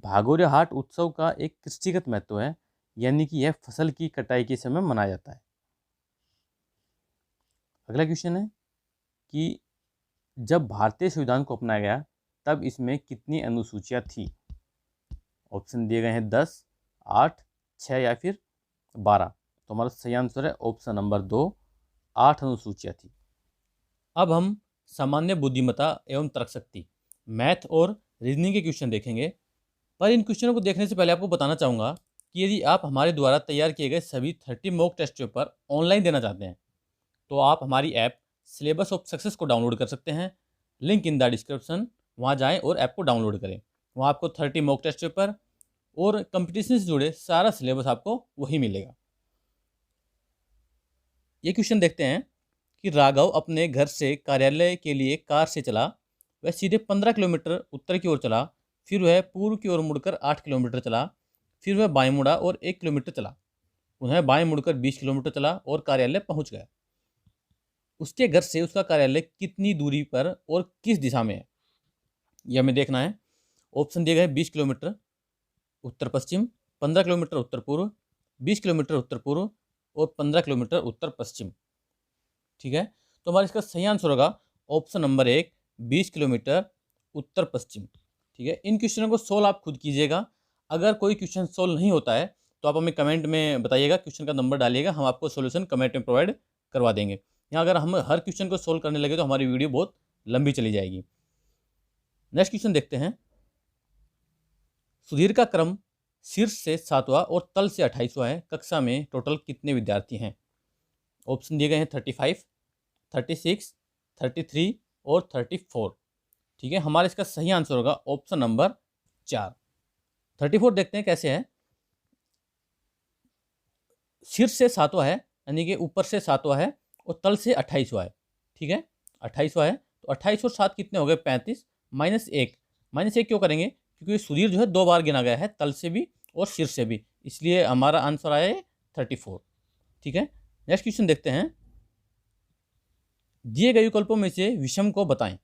[SPEAKER 1] भागोरिया हाट उत्सव का एक कृषिगत महत्व है, यानी कि यह फसल की कटाई के समय मनाया जाता है। अगला क्वेश्चन है कि जब भारतीय संविधान को अपनाया गया तब इसमें कितनी अनुसूचियां थी? ऑप्शन दिए गए हैं 10, 8, 6 या फिर 12? तो हमारा सही आंसर है ऑप्शन नंबर 2, 8 अनुसूचियां थी। अब हम सामान्य बुद्धिमत्ता एवं तर्कशक्ति, मैथ और रीजनिंग के क्वेश्चन देखेंगे। पर इन क्वेश्चनों को देखने से पहले आपको बताना चाहूँगा कि यदि आप हमारे द्वारा तैयार किए गए सभी 30 मॉक टेस्ट पेपर ऑनलाइन देना चाहते हैं तो आप हमारी ऐप सिलेबस ऑफ सक्सेस को डाउनलोड कर सकते हैं। लिंक इन द डिस्क्रिप्शन, वहाँ जाएं और ऐप को डाउनलोड करें। वहाँ आपको 30 मॉक टेस्ट पेपर और कंपटीशन से जुड़े सारा सिलेबस आपको वही मिलेगा। ये क्वेश्चन देखते हैं कि राघव अपने घर से कार्यालय के लिए कार से चला। वह सीधे 15 किलोमीटर उत्तर की ओर चला, फिर वह पूर्व की ओर मुड़कर 8 किलोमीटर चला, फिर वह बाएं मुड़ा और 1 किलोमीटर चला, पुनः बाएं मुड़कर 20 किलोमीटर चला और कार्यालय पहुंच गया। उसके घर से उसका कार्यालय कितनी दूरी पर और किस दिशा में है, यह हमें देखना है। ऑप्शन दिए गए 20 किलोमीटर उत्तर पश्चिम, 15 किलोमीटर उत्तर पूर्व, 20 किलोमीटर उत्तर पूर्व और 15 किलोमीटर उत्तर पश्चिम। ठीक है, तो हमारा इसका सही आंसर होगा ऑप्शन नंबर 1, 20 किलोमीटर उत्तर पश्चिम। ठीक है, इन क्वेश्चनों को सोल्व आप खुद कीजिएगा। अगर कोई क्वेश्चन सोल्व नहीं होता है तो आप हमें कमेंट में बताइएगा, क्वेश्चन का नंबर डालिएगा, हम आपको सोल्यूशन कमेंट में प्रोवाइड करवा देंगे। यहाँ अगर हम हर क्वेश्चन को सोल्व करने लगे तो हमारी वीडियो बहुत लंबी चली जाएगी। नेक्स्ट क्वेश्चन देखते हैं। सुधीर का क्रम शीर्ष से 7वां और तल से 28वां है। कक्षा में टोटल कितने विद्यार्थी हैं? ऑप्शन दिए गए हैं 35, 36, 33 और 34। ठीक है, हमारा इसका सही आंसर होगा ऑप्शन नंबर 4। 34 देखते हैं कैसे है। शीर्ष से 7वां है, यानी कि ऊपर से 7वां है और तल से 28वां है। ठीक है, 28वां है तो 28 और 7 कितने हो गए? 35 माइनस 1। माइनस 1 क्यों करेंगे? क्योंकि सुधीर जो है 2 बार गिना गया है, तल से भी और शीर्ष से भी, इसलिए हमारा आंसर आया है 34। ठीक है, नेक्स्ट क्वेश्चन देखते हैं। दिए गए विकल्पों में से विषम को बताएं।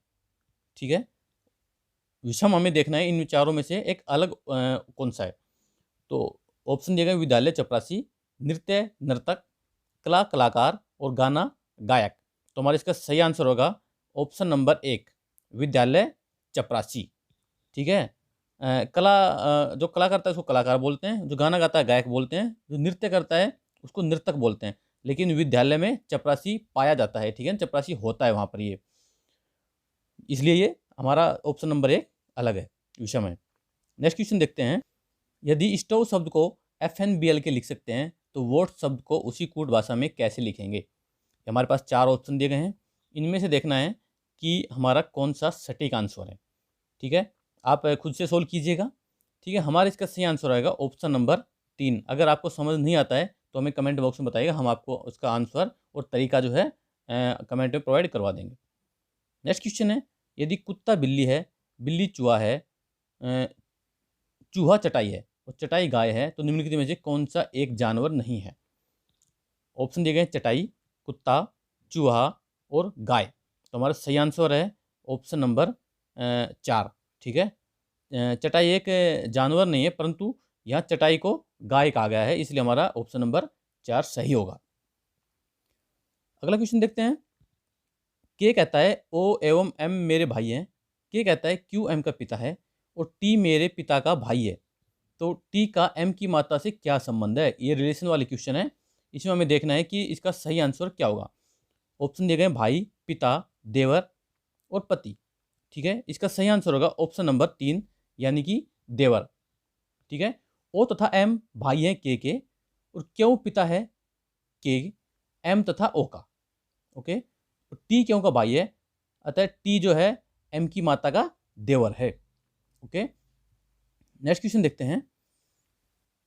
[SPEAKER 1] ठीक है, विषम हमें देखना है इन विचारों में से एक अलग कौन सा है। तो ऑप्शन दिए गए विद्यालय चपरासी, नृत्य नर्तक, कला कलाकार और गाना गायक। तो हमारा इसका सही आंसर होगा ऑप्शन नंबर 1, विद्यालय चपरासी। ठीक है, जो कला करता है उसको कलाकार बोलते हैं, जो गाना गाता है गायक बोलते हैं, जो नृत्य करता है उसको नर्तक बोलते हैं, लेकिन विद्यालय में चपरासी पाया जाता है। ठीक है, चपरासी होता है वहाँ पर, ये इसलिए ये हमारा ऑप्शन नंबर 1 अलग है, विषम है। नेक्स्ट क्वेश्चन देखते हैं। यदि स्टोव शब्द को FNBL के लिख सकते हैं तो वोट शब्द को उसी कूट भाषा में कैसे लिखेंगे? हमारे पास 4 ऑप्शन दिए गए हैं, इनमें से देखना है कि हमारा कौन सा सटीक आंसर है। ठीक है, आप खुद से सोल्व कीजिएगा। ठीक है, हमारा इसका सही आंसर आएगा ऑप्शन नंबर 3। अगर आपको समझ नहीं आता है तो हमें कमेंट बॉक्स में बताइएगा, हम आपको उसका आंसर और तरीका जो है कमेंट में प्रोवाइड करवा देंगे। नेक्स्ट क्वेश्चन है। यदि कुत्ता बिल्ली है, बिल्ली चूहा है, चूहा चटाई है और चटाई गाय है तो निम्नलिखित में से कौन सा एक जानवर नहीं है? ऑप्शन दिए गए चटाई, कुत्ता, चूहा और गाय। तो हमारा सही आंसर है ऑप्शन नंबर 4। ठीक है, चटाई एक जानवर नहीं है, परंतु यहाँ चटाई को गाय कहा गया है, इसलिए हमारा ऑप्शन नंबर 4 सही होगा। अगला क्वेश्चन देखते हैं। के कहता है O एवं M मेरे भाई हैं। के कहता है Q M का पिता है और T मेरे पिता का भाई है। तो T का M की मात्रा से क्या संबंध है? ये रिलेशन वाली क्वेश्चन है, इसमें हमें देखना है कि इसका सही आंसर क्या होगा। ऑप्शन दिए गए भाई, पिता, देवर और पति। ठीक है, इसका सही आंसर होगा ऑप्शन नंबर 3, यानी कि देवर। ठीक है, O तथा M भाई हैं के और क्यों पिता है के, M तथा O का। ओके, तो टी क्यों का भाई है, अतः टी जो है M की माता का देवर है। ओके, नेक्स्ट क्वेश्चन देखते हैं।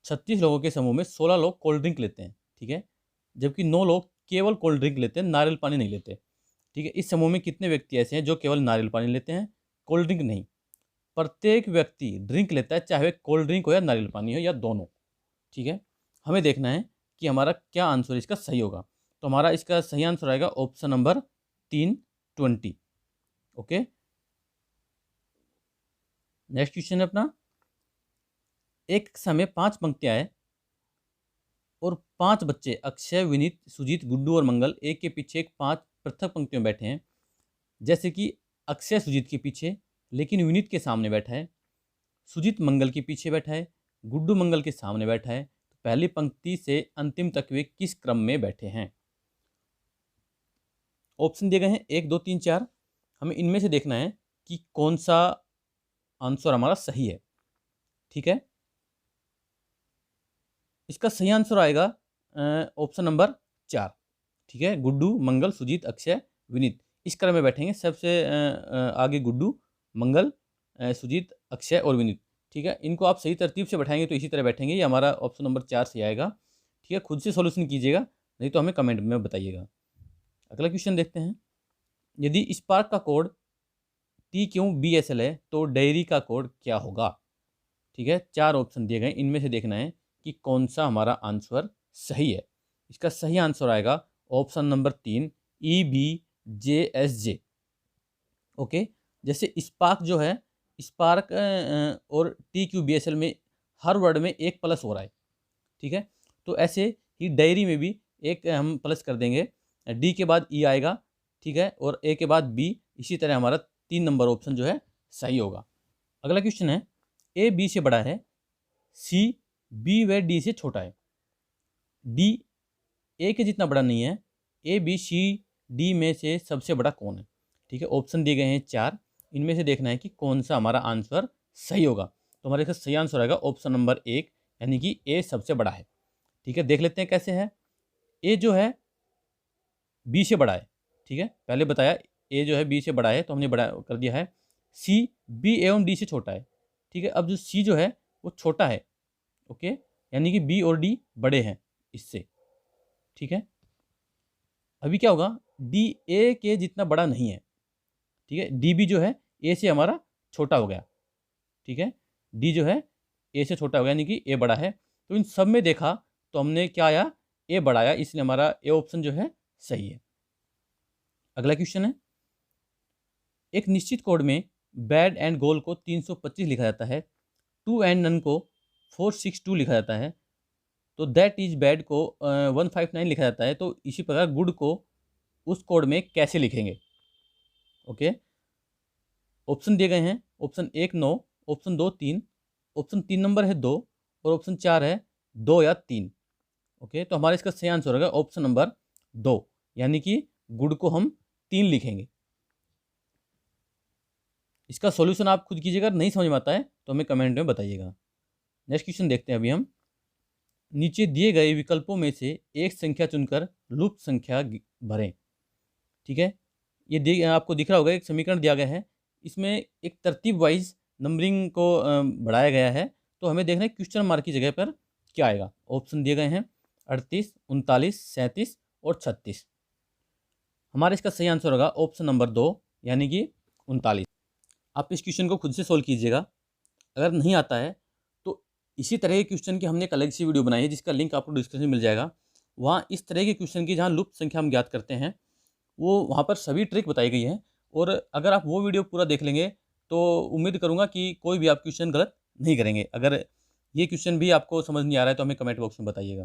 [SPEAKER 1] 36 लोगों के समूह में 16 लोग कोल्ड ड्रिंक लेते हैं। ठीक है, जबकि 9 लोग केवल कोल्ड ड्रिंक लेते हैं, नारियल पानी नहीं लेते। ठीक है, इस समूह में कितने व्यक्ति ऐसे हैं जो केवल नारियल पानी लेते हैं, कोल्ड ड्रिंक नहीं? प्रत्येक व्यक्ति ड्रिंक लेता है, चाहे वह कोल्ड ड्रिंक हो या नारियल पानी हो या दोनों। ठीक है, हमें देखना है कि हमारा क्या आंसर इसका सही होगा। तो हमारा इसका सही आंसर आएगा option number 3, 20। Okay, next question है अपना। एक समय 5 पंक्तियां हैं और 5 बच्चे अक्षय, विनीत, सुजीत, गुड्डू और मंगल एक के पीछे एक 5 पृथक पंक्तियों में बैठे हैं। जैसे कि अक्षय सुजीत के पीछे लेकिन विनीत के सामने बैठा है, सुजीत मंगल के पीछे बैठा है, गुड्डू मंगल के सामने बैठा है। तो पहली पंक्ति से अंतिम तक वे किस क्रम में बैठे हैं? ऑप्शन दिए गए हैं 1, 2, 3, 4। हमें इनमें से देखना है कि कौन सा आंसर हमारा सही है। ठीक है, इसका सही आंसर आएगा ऑप्शन नंबर 4। ठीक है, गुड्डू, मंगल, सुजीत, अक्षय, विनीत, इस क्रम में बैठेंगे। सबसे आगे गुड्डू, मंगल, सुजीत, अक्षय और विनीत। ठीक है, इनको आप सही तरतीब से बैठाएंगे तो इसी तरह बैठेंगे। ये हमारा ऑप्शन नंबर 4 से आएगा। ठीक है, खुद से सॉल्यूशन कीजिएगा, नहीं तो हमें कमेंट में बताइएगा। अगला क्वेश्चन देखते हैं। यदि स्पार्क का कोड TQBSL है तो डेयरी का कोड क्या होगा? ठीक है, 4 ऑप्शन दिए गए, इनमें से देखना है कि कौन सा हमारा आंसर सही है। इसका सही आंसर आएगा ऑप्शन नंबर 3, EBJSJ। ओके, जैसे स्पार्क जो है, स्पार्क और TQBSL में हर वर्ड में एक प्लस हो रहा है। ठीक है, तो ऐसे ही डायरी में भी एक हम प्लस कर देंगे, डी के बाद ई आएगा। ठीक है, और ए के बाद बी। इसी तरह हमारा 3 नंबर ऑप्शन जो है सही होगा। अगला क्वेश्चन है, ए बी से बड़ा है, सी बी व डी से छोटा है, डी ए के जितना बड़ा नहीं है, ए बी सी डी में से सबसे बड़ा कौन है? ठीक है, ऑप्शन दिए गए हैं 4, इनमें से देखना है कि कौन सा हमारा आंसर सही होगा। तो हमारे इसका सही आंसर आएगा ऑप्शन नंबर 1, यानी कि ए सबसे बड़ा है। ठीक है, देख लेते हैं कैसे है। ए जो है बी से बड़ा है। ठीक है, पहले बताया ए जो है बी से बड़ा है, तो हमने बड़ा कर दिया है। सी बी एवं डी से छोटा है। ठीक है, अब जो सी जो है वो छोटा है। ओके, यानी कि बी और डी बड़े हैं इससे। ठीक है, अभी क्या होगा, डी ए के जितना बड़ा नहीं है। ठीक है, डी बी जो है ए से हमारा छोटा हो गया। ठीक है, डी जो है ए से छोटा हो गया, यानी कि ए बड़ा है। तो इन सब में देखा तो हमने क्या आया, ए बड़ा आया, इसलिए हमारा ए ऑप्शन जो है सही है। अगला क्वेश्चन है, एक निश्चित कोड में बैड एंड गोल को 325 लिखा जाता है, टू एंड नन को 462 लिखा जाता है, तो दैट इज बैड को 159 लिखा जाता है। तो इसी प्रकार गुड को उस कोड में कैसे लिखेंगे? ओके, ऑप्शन दिए गए हैं, ऑप्शन 1 9, ऑप्शन 2 3, ऑप्शन 3 नंबर है 2, और ऑप्शन 4 है 2 या 3। ओके, तो हमारा इसका सही आंसर होगा ऑप्शन नंबर 2, यानी कि गुड को हम 3 लिखेंगे। इसका सॉल्यूशन आप खुद कीजिएगा, नहीं समझ में आता है तो हमें कमेंट में बताइएगा। नेक्स्ट क्वेश्चन देखते हैं अभी हम। नीचे दिए गए विकल्पों में से एक संख्या चुनकर लुप्त संख्या भरें। ठीक है, ये आपको दिख रहा होगा, एक समीकरण दिया गया है, इसमें एक तरतीब वाइज नंबरिंग को बढ़ाया गया है। तो हमें देखना है क्वेश्चन मार्क की जगह पर क्या आएगा। ऑप्शन दिए गए हैं 38, 39, 37 और 36। हमारा इसका सही आंसर होगा ऑप्शन नंबर 2, यानी कि 39। आप इस क्वेश्चन को खुद से सोल्व कीजिएगा। अगर नहीं आता है तो इसी तरह के क्वेश्चन की हमने एक अलग सी वीडियो बनाई है, जिसका लिंक आपको डिस्क्रिप्शन में मिल जाएगा। वहाँ इस तरह के क्वेश्चन की, जहाँ लुप्त संख्या हम ज्ञात करते हैं, वो वहाँ पर सभी ट्रिक बताई गई है। और अगर आप वो वीडियो पूरा देख लेंगे तो उम्मीद करूँगा कि कोई भी आप क्वेश्चन गलत नहीं करेंगे। अगर ये क्वेश्चन भी आपको समझ नहीं आ रहा है तो हमें कमेंट बॉक्स में बताइएगा।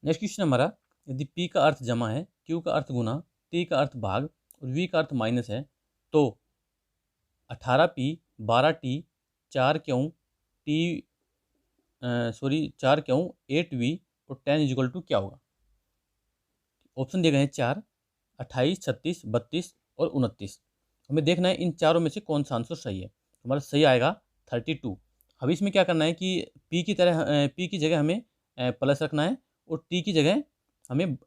[SPEAKER 1] नेक्स्ट क्वेश्चन हमारा, यदि P का अर्थ जमा है, Q का अर्थ गुना, T का अर्थ भाग और V का अर्थ माइनस है, तो 18P 12T 4 क्यों 4 क्यों 8V और 10 क्या होगा? ऑप्शन दिए गए हैं 4, 28, 36, 32 और 29। हमें देखना है इन चारों में से कौन सा आंसर सही है। हमारा सही आएगा 32। अब इसमें क्या करना है कि P की तरह P की जगह हमें प्लस रखना है, और T की जगह हमें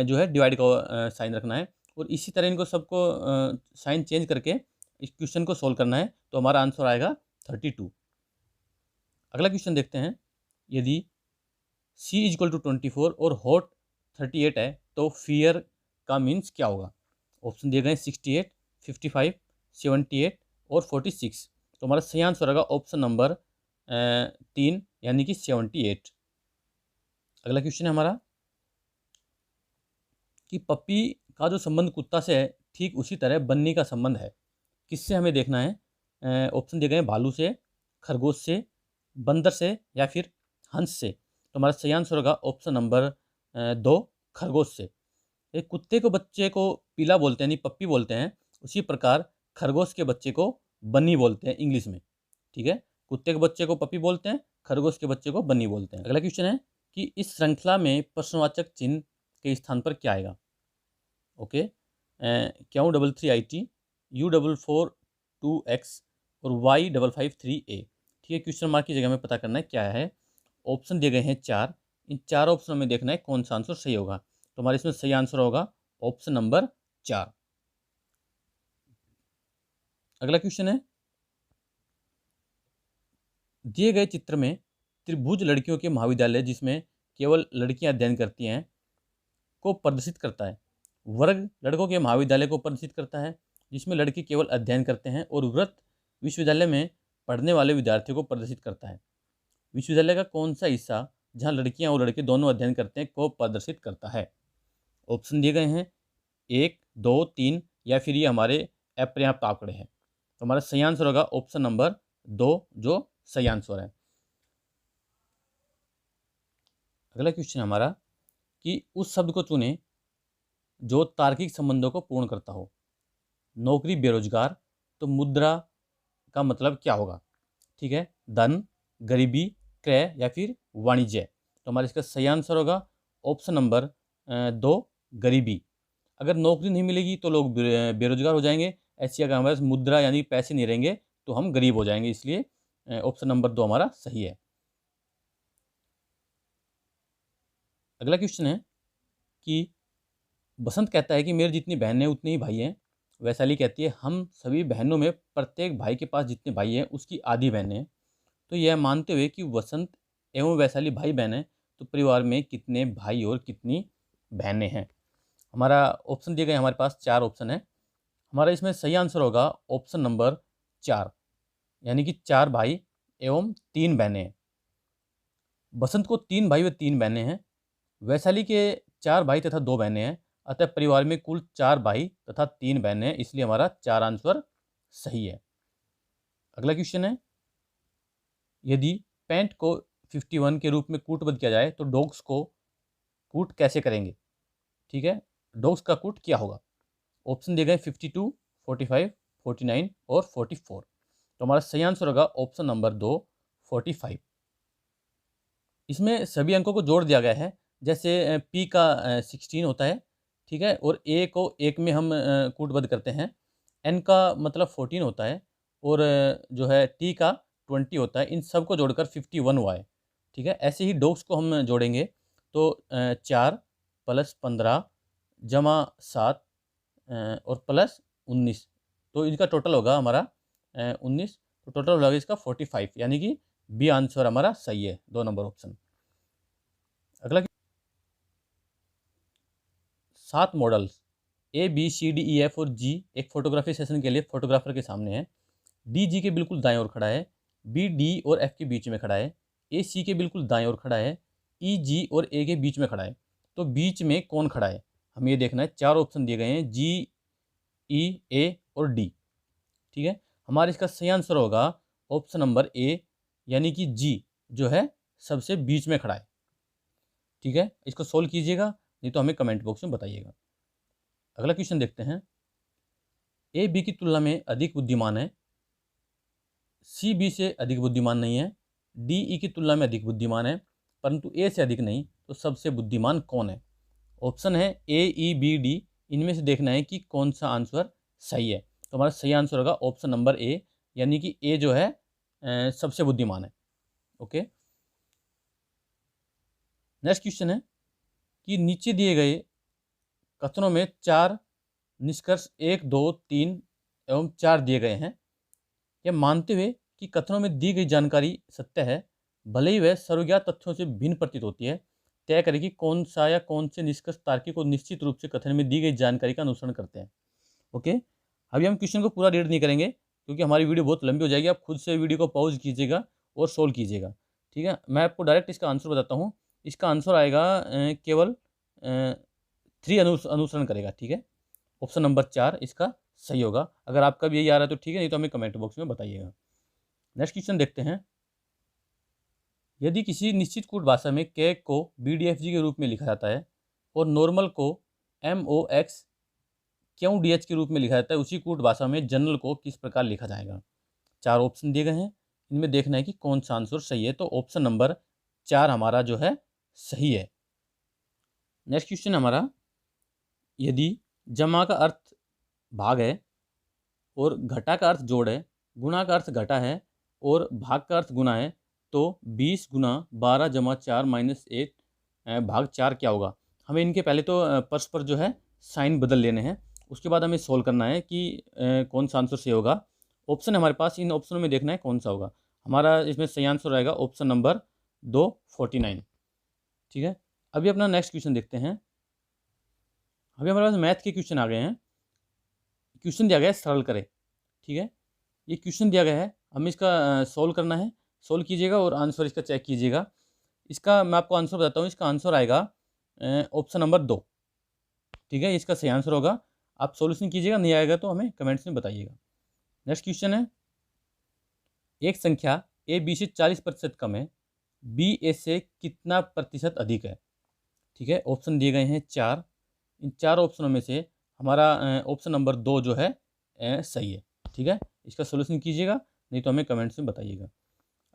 [SPEAKER 1] जो है डिवाइड का साइन रखना है, और इसी तरह इनको सबको साइन चेंज करके इस क्वेश्चन को सोल्व करना है। तो हमारा आंसर आएगा 32। अगला क्वेश्चन देखते हैं। यदि C = 24 और हॉट 38 है तो फियर का मीन्स क्या होगा? ऑप्शन दिए गए 68, 55, 78 और 46। तो हमारा सही आंसर होगा ऑप्शन नंबर 3, यानी कि 78। अगला क्वेश्चन है हमारा कि पप्पी का जो संबंध कुत्ता से है, ठीक उसी तरह बन्नी का संबंध है, किससे हमें देखना है। ऑप्शन दिए गए हैं भालू से, खरगोश से, बंदर से या फिर हंस से। तो हमारा सही आंसर होगा ऑप्शन नंबर 2, खरगोश से। एक कुत्ते को बच्चे को पीला बोलते हैं, यानी पप्पी बोलते हैं, उसी प्रकार खरगोश के बच्चे को बन्नी बोलते हैं इंग्लिश में। ठीक है, कुत्ते के बच्चे को पप्पी बोलते हैं, खरगोश के बच्चे को बन्नी बोलते हैं। अगला क्वेश्चन है कि इस श्रृंखला में प्रश्नवाचक चिन्ह के स्थान पर क्या आएगा? ओके, क्यों 33IT, U 442X और Y 553A। ठीक है, क्वेश्चन मार्क की जगह में पता करना है क्या है। ऑप्शन दिए गए हैं 4, इन 4 ऑप्शनों में देखना है कौन सा आंसर सही होगा। तो हमारे इसमें सही आंसर होगा ऑप्शन नंबर 4। अगला क्वेश्चन है दिए गए चित्र में त्रिभुज लड़कियों के महाविद्यालय जिसमें केवल लड़कियां अध्ययन करती हैं को प्रदर्शित करता है। वर्ग लड़कों के महाविद्यालय को प्रदर्शित करता है जिसमें लड़के केवल अध्ययन करते हैं। और वृत्त विश्वविद्यालय में पढ़ने वाले विद्यार्थियों को प्रदर्शित करता है। विश्वविद्यालय का कौन सा हिस्सा जहां लड़कियां और लड़के दोनों अध्ययन करते हैं को प्रदर्शित करता है? ऑप्शन दिए गए हैं 1, 2, 3 या फिर ये हमारे अपर्याप्त आंकड़े हैं। तो हमारा सही आंसर होगा ऑप्शन नंबर 2 जो सही आंसर है। अगला क्वेश्चन हमारा कि उस शब्द को चुने जो तार्किक संबंधों को पूर्ण करता हो। नौकरी, बेरोजगार, तो मुद्रा का मतलब क्या होगा? ठीक है, धन, गरीबी, क्रय या फिर वाणिज्य। तो हमारा इसका सही आंसर होगा ऑप्शन नंबर 2 गरीबी। अगर नौकरी नहीं मिलेगी तो लोग बेरोजगार हो जाएंगे। ऐसी अगर हमारे पास मुद्रा यानी पैसे नहीं रहेंगे तो हम गरीब हो जाएंगे, इसलिए ऑप्शन नंबर 2 हमारा सही है। अगला क्वेश्चन है कि बसंत कहता है कि मेरे जितनी बहनें उतने ही भाई हैं। वैशाली कहती है हम सभी बहनों में प्रत्येक भाई के पास जितने भाई हैं उसकी आधी बहनें हैं। तो यह मानते हुए कि वसंत एवं वैशाली भाई बहन हैं तो परिवार में कितने भाई और कितनी बहनें हैं? हमारा ऑप्शन दिए गए हमारे पास 4 ऑप्शन है। हमारा इसमें सही आंसर होगा ऑप्शन नंबर 4 यानी कि 4 भाई एवं 3 बहनें हैं। बसंत को 3 भाई व 3 बहनें हैं। वैशाली के 4 भाई तथा 2 बहनें हैं। अतः परिवार में कुल 4 भाई तथा 3 बहनें हैं, इसलिए हमारा 4 आंसर सही है। अगला क्वेश्चन है यदि पैंट को 51 के रूप में कूटबद्ध किया जाए तो डॉग्स को कूट कैसे करेंगे? ठीक है, डॉग्स का कूट क्या होगा? ऑप्शन दिए गए 52, 45, 49 और 44। तो हमारा सही आंसर होगा ऑप्शन नंबर 2 45। इसमें सभी अंकों को जोड़ दिया गया है। जैसे पी का 16 होता है, ठीक है, और ए को 1 में हम कूटबद्ध करते हैं। एन का मतलब 14 होता है और जो है टी का 20 होता है। इन सब को जोड़कर 51 हुआ है। ठीक है, ऐसे ही डॉग्स को हम जोड़ेंगे तो 4 + 15 जमा 7 और प्लस 19, तो इनका टोटल होगा हमारा 19। तो टोटल होगा इसका 45, यानी कि बी आंसर हमारा सही है, 2 नंबर ऑप्शन। अगला 7 models A B C D E F और जी एक फोटोग्राफी सेशन के लिए फोटोग्राफर के सामने है। डी जी के बिल्कुल दाएं ओर खड़ा है, बी डी और एफ के बीच में खड़ा है, ए सी के बिल्कुल दाएं ओर खड़ा है, ई जी और ए के बीच में खड़ा है। तो बीच में कौन खड़ा है हमें ये देखना है। 4 ऑप्शन दिए गए हैं, जी, ई, ए और डी। ठीक है, हमारा इसका सही आंसर होगा ऑप्शन नंबर ए यानी कि जी जो है सबसे बीच में खड़ा है। ठीक है, इसको सोल्व कीजिएगा, नहीं तो हमें कमेंट बॉक्स में बताइएगा। अगला क्वेश्चन देखते हैं। ए बी की तुलना में अधिक बुद्धिमान है, सी बी से अधिक बुद्धिमान नहीं है, डी ई की तुलना में अधिक बुद्धिमान है परंतु ए से अधिक नहीं, तो सबसे बुद्धिमान कौन है? ऑप्शन है ए, ई, बी, डी। इनमें से देखना है कि कौन सा आंसर सही है। तो हमारा सही आंसर होगा ऑप्शन नंबर ए यानी कि ए जो है सबसे बुद्धिमान है। ओके, नेक्स्ट क्वेश्चन है कि नीचे दिए गए कथनों में 4 निष्कर्ष 1, 2, 3 एवं 4 दिए गए हैं। यह मानते हुए कि कथनों में दी गई जानकारी सत्य है, भले ही वह सर्वज्ञात तथ्यों से भिन्न प्रतीत होती है, तय करें कि कौन सा या कौन से निष्कर्ष तार्किक और निश्चित रूप से कथन में दी गई जानकारी का अनुसरण करते हैं। ओके, अभी हम क्वेश्चन को पूरा रीड नहीं करेंगे क्योंकि हमारी वीडियो बहुत लंबी हो जाएगी। आप खुद से वीडियो को पॉज कीजिएगा और सोल्व कीजिएगा। ठीक है, मैं आपको डायरेक्ट इसका आंसर बताता हूँ। इसका आंसर आएगा केवल 3 अनुसरण करेगा। ठीक है, ऑप्शन नंबर 4 इसका सही होगा। अगर आपका भी यही आ रहा है तो ठीक है, नहीं तो हमें कमेंट बॉक्स में बताइएगा। नेक्स्ट क्वेश्चन देखते हैं। यदि किसी निश्चित कूट भाषा में केक को BDFG के रूप में लिखा जाता है और नॉर्मल को MOX QDH के रूप में लिखा जाता है, उसी कूट भाषा में जनरल को किस प्रकार लिखा जाएगा? 4 ऑप्शन दिए गए हैं, इनमें देखना है कि कौन सा आंसर सही है। तो ऑप्शन नंबर 4 हमारा जो है सही है। नेक्स्ट क्वेश्चन हमारा, यदि जमा का अर्थ भाग है और घटा का अर्थ जोड़ है, गुणा का अर्थ घटा है और भाग का अर्थ गुना है, तो 20 गुना 12 जमा 4 माइनस 1 भाग 4 क्या होगा? हमें इनके पहले तो परस्पर जो है साइन बदल लेने हैं, उसके बाद हमें सोल्व करना है कि कौन सा आंसर सही होगा। ऑप्शन हमारे पास, इन ऑप्शनों में देखना है कौन सा होगा। हमारा इसमें सही आंसर रहेगा ऑप्शन नंबर 2 49। ठीक है, अभी अपना नेक्स्ट क्वेश्चन देखते हैं। अभी हमारे पास मैथ के क्वेश्चन आ गए हैं। क्वेश्चन दिया गया है सरल करें। ठीक है, ये क्वेश्चन दिया गया है, हमें इसका सॉल्व करना है। सॉल्व कीजिएगा और आंसर इसका चेक कीजिएगा। इसका मैं आपको आंसर बताता हूँ। इसका आंसर आएगा ऑप्शन नंबर 2। ठीक है, इसका सही आंसर होगा। आप सॉल्यूशन कीजिएगा, नहीं आएगा तो हमें कमेंट्स में बताइएगा। नेक्स्ट क्वेश्चन है, एक संख्या ए बी से 40% कम है, बी ए से कितना प्रतिशत अधिक है। ठीक है, ऑप्शन दिए गए हैं 4। इन 4 ऑप्शनों में से हमारा ऑप्शन नंबर 2 जो है सही है। ठीक है, इसका सोल्यूशन कीजिएगा, नहीं तो हमें कमेंट्स में बताइएगा।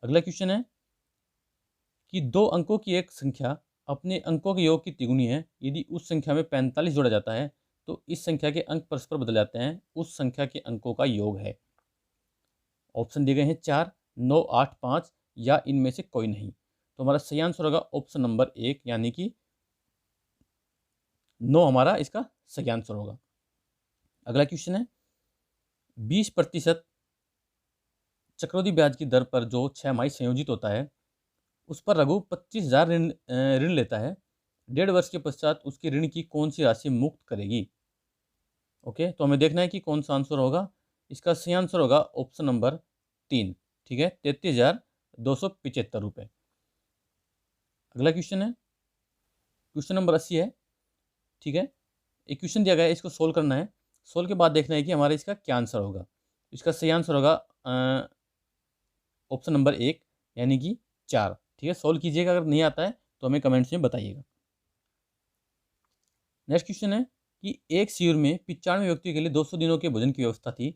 [SPEAKER 1] अगला क्वेश्चन है कि 2 अंकों की एक संख्या अपने अंकों के योग की तिगुनी है। यदि उस संख्या में 45 जोड़ा जाता है तो इस संख्या के अंक परस्पर बदल जाते हैं, उस संख्या के अंकों का योग है। ऑप्शन दिए गए हैं 4, 9, 8, 5 या इनमें से कोई नहीं। तो हमारा सही आंसर होगा ऑप्शन नंबर 1, यानी कि 9 हमारा इसका सही आंसर होगा। अगला क्वेश्चन है, 20% चक्रवृद्धि ब्याज की दर पर जो 6 माही संयोजित होता है, उस पर रघु 25,000 ऋण लेता है। 1.5 वर्ष के पश्चात उसकी ऋण की कौन सी राशि मुक्त करेगी। ओके, तो हमें देखना है कि कौन सा आंसर होगा। इसका सही आंसर होगा ऑप्शन नंबर 3। ठीक है, 33,275 रुपये। अगला क्वेश्चन है, क्वेश्चन नंबर 80 है। ठीक है, एक क्वेश्चन दिया गया है, इसको सोल्व करना है। सोल्व के बाद देखना है कि हमारा इसका क्या आंसर होगा। इसका सही आंसर होगा ऑप्शन नंबर 1, यानी कि 4। ठीक है, सोल्व कीजिएगा, अगर नहीं आता है तो हमें कमेंट्स में बताइएगा। नेक्स्ट क्वेश्चन है कि एक शिविर में 95 व्यक्तियों के लिए 200 दिनों के भोजन की व्यवस्था थी।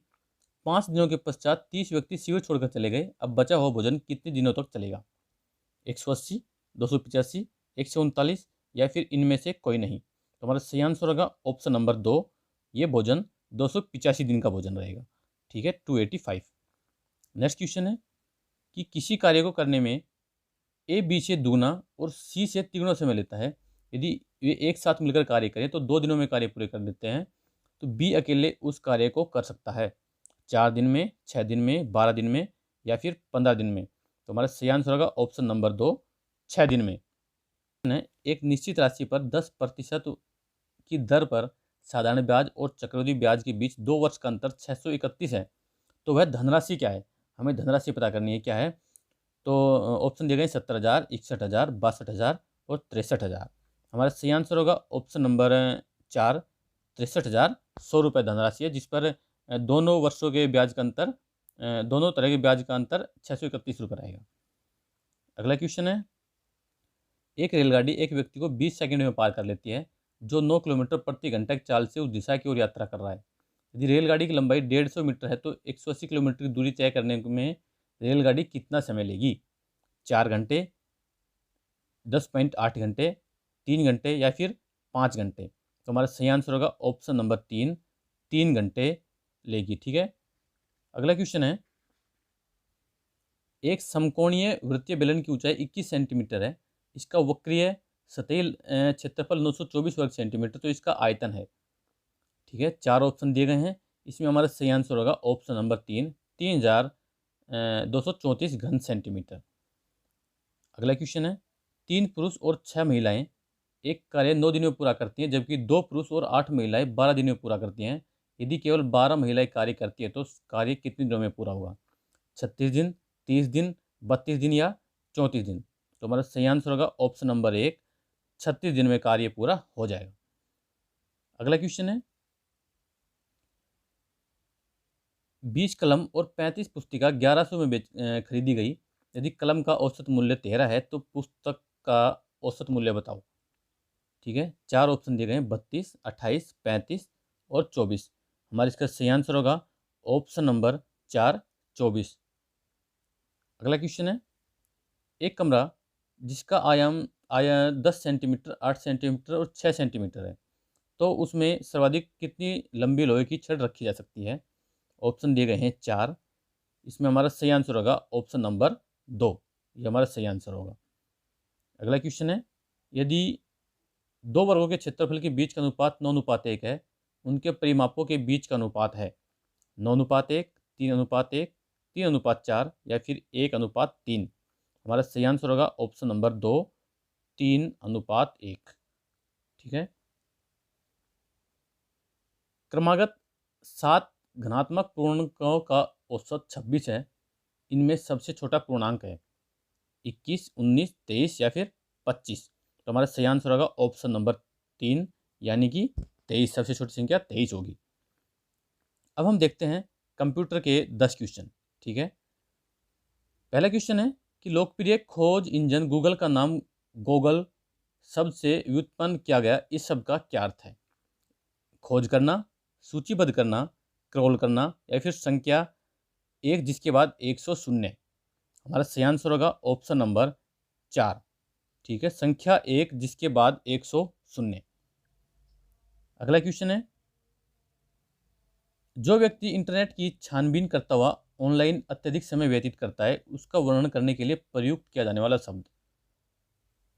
[SPEAKER 1] 5 दिनों के पश्चात 30 व्यक्ति शिविर छोड़कर चले गए। अब बचा हुआ भोजन कितने दिनों तक चलेगा। 180, 285, 139 या फिर इनमें से कोई नहीं। तो हमारा सही आंसर होगा ऑप्शन नंबर 2, ये भोजन 285 दिन का भोजन रहेगा। ठीक है, 285। नेक्स्ट क्वेश्चन है कि किसी कार्य को करने में ए बी से दुगुना और सी से तिगुना समय लेता है। यदि वे एक साथ मिलकर कार्य करें तो 2 दिनों में कार्य पूरे कर लेते हैं, तो बी अकेले उस कार्य को कर सकता है 4 दिन में, 6 दिन में, 12 दिन में या फिर 15 दिन में। तो हमारा सही आंसर होगा ऑप्शन नंबर 2, 6 दिन में। एक निश्चित राशि पर 10% की दर पर साधारण ब्याज और चक्रवृद्धि ब्याज के बीच 2 वर्ष का अंतर 631 है, तो वह धनराशि क्या है। हमें धनराशि पता करनी है क्या है। तो ऑप्शन दिए गए 70,000, 61,000, 62,000 और 63,000। हमारा सही आंसर होगा ऑप्शन नंबर 4, 63,100 रुपये धनराशि है, जिस पर दोनों वर्षों के ब्याज का अंतर, दोनों तरह के ब्याज का अंतर 631 रुपये रहेगा। अगला क्वेश्चन है, एक रेलगाड़ी एक व्यक्ति को 20 सेकंड में पार कर लेती है, जो 9 किलोमीटर प्रति घंटा की चाल से उस दिशा की ओर यात्रा कर रहा है। यदि रेलगाड़ी की लंबाई 150 मीटर है तो 180 किलोमीटर की दूरी तय करने में रेलगाड़ी कितना समय लेगी। 4 घंटे, 10.8 घंटे, 3 घंटे या फिर 5 घंटे। तो हमारा सही आंसर होगा ऑप्शन नंबर 3, 3 घंटे लेगी। ठीक है, अगला क्वेश्चन है, एक समकोणीय वृत्तीय बेलन की ऊंचाई 21 सेंटीमीटर है। इसका वक्रीय सतही क्षेत्रफल 924 वर्ग सेंटीमीटर, तो इसका आयतन है। ठीक है, 4 ऑप्शन दिए गए हैं, इसमें हमारा सही आंसर होगा ऑप्शन नंबर 3, 3,234 घन सेंटीमीटर। अगला क्वेश्चन है, 3 पुरुष और 6 महिलाएं एक कार्य 9 दिनों में पूरा करती हैं, जबकि 2 पुरुष और 8 महिलाएं 12 दिनों में पूरा करती हैं। यदि केवल 12 महिलाएं कार्य करती है तो कार्य कितने दिनों में पूरा होगा। 36 दिन, 30 दिन, 32 दिन या 34 दिन। तो हमारा सही आंसर होगा ऑप्शन नंबर 1, 36 दिन में कार्य पूरा हो जाएगा। अगला क्वेश्चन है, 20 कलम और 35 पुस्तिका 1100 में खरीदी गई। यदि कलम का औसत मूल्य 13 है तो पुस्तक का औसत मूल्य बताओ। ठीक है, 4 ऑप्शन दिए गए हैं, 32, 28, 35 और 24। हमारा इसका सही आंसर होगा ऑप्शन नंबर 4, 24। अगला क्वेश्चन है, एक कमरा जिसका आयाम 10 सेंटीमीटर, 8 सेंटीमीटर और 6 सेंटीमीटर है, तो उसमें सर्वाधिक कितनी लंबी लोहे की छड़ रखी जा सकती है। ऑप्शन दिए गए हैं 4। इसमें हमारा सही आंसर होगा ऑप्शन नंबर 2, ये हमारा सही आंसर होगा। अगला क्वेश्चन है, यदि 2 वर्गों के क्षेत्रफल के बीच का अनुपात 9:1 है, उनके परिमापों के बीच का अनुपात है 9:1, 3:1, 3:4 या फिर 1:3। हमारा सही आंसर होगा ऑप्शन नंबर 2, 3:1। ठीक है। क्रमागत 7 घनात्मक पूर्णांकों का औसत 26 है। इनमें सबसे छोटा पूर्णांक है 21, 19, 23 या फिर 25। तो हमारा सही आंसर होगा ऑप्शन नंबर 3, यानी कि 23। सबसे छोटी संख्या 23 होगी। अब हम देखते हैं कंप्यूटर के 10 क्वेश्चन। ठीक है। पहला क्वेश्चन है कि लोकप्रिय खोज इंजन गूगल का नाम गूगल शब्द से व्युत्पन्न किया गया इस शब्द का क्या अर्थ है? खोज करना, सूचीबद्ध करना, क्रॉल करना या फिर संख्या 1 जिसके बाद 100 शून्य। हमारा सही आंसर होगा ऑप्शन नंबर 4। ठीक है, संख्या 1 जिसके बाद 100 शून्य। अगला क्वेश्चन है, जो व्यक्ति इंटरनेट की छानबीन करता हुआ ऑनलाइन अत्यधिक समय व्यतीत करता है उसका वर्णन करने के लिए प्रयुक्त किया जाने वाला शब्द?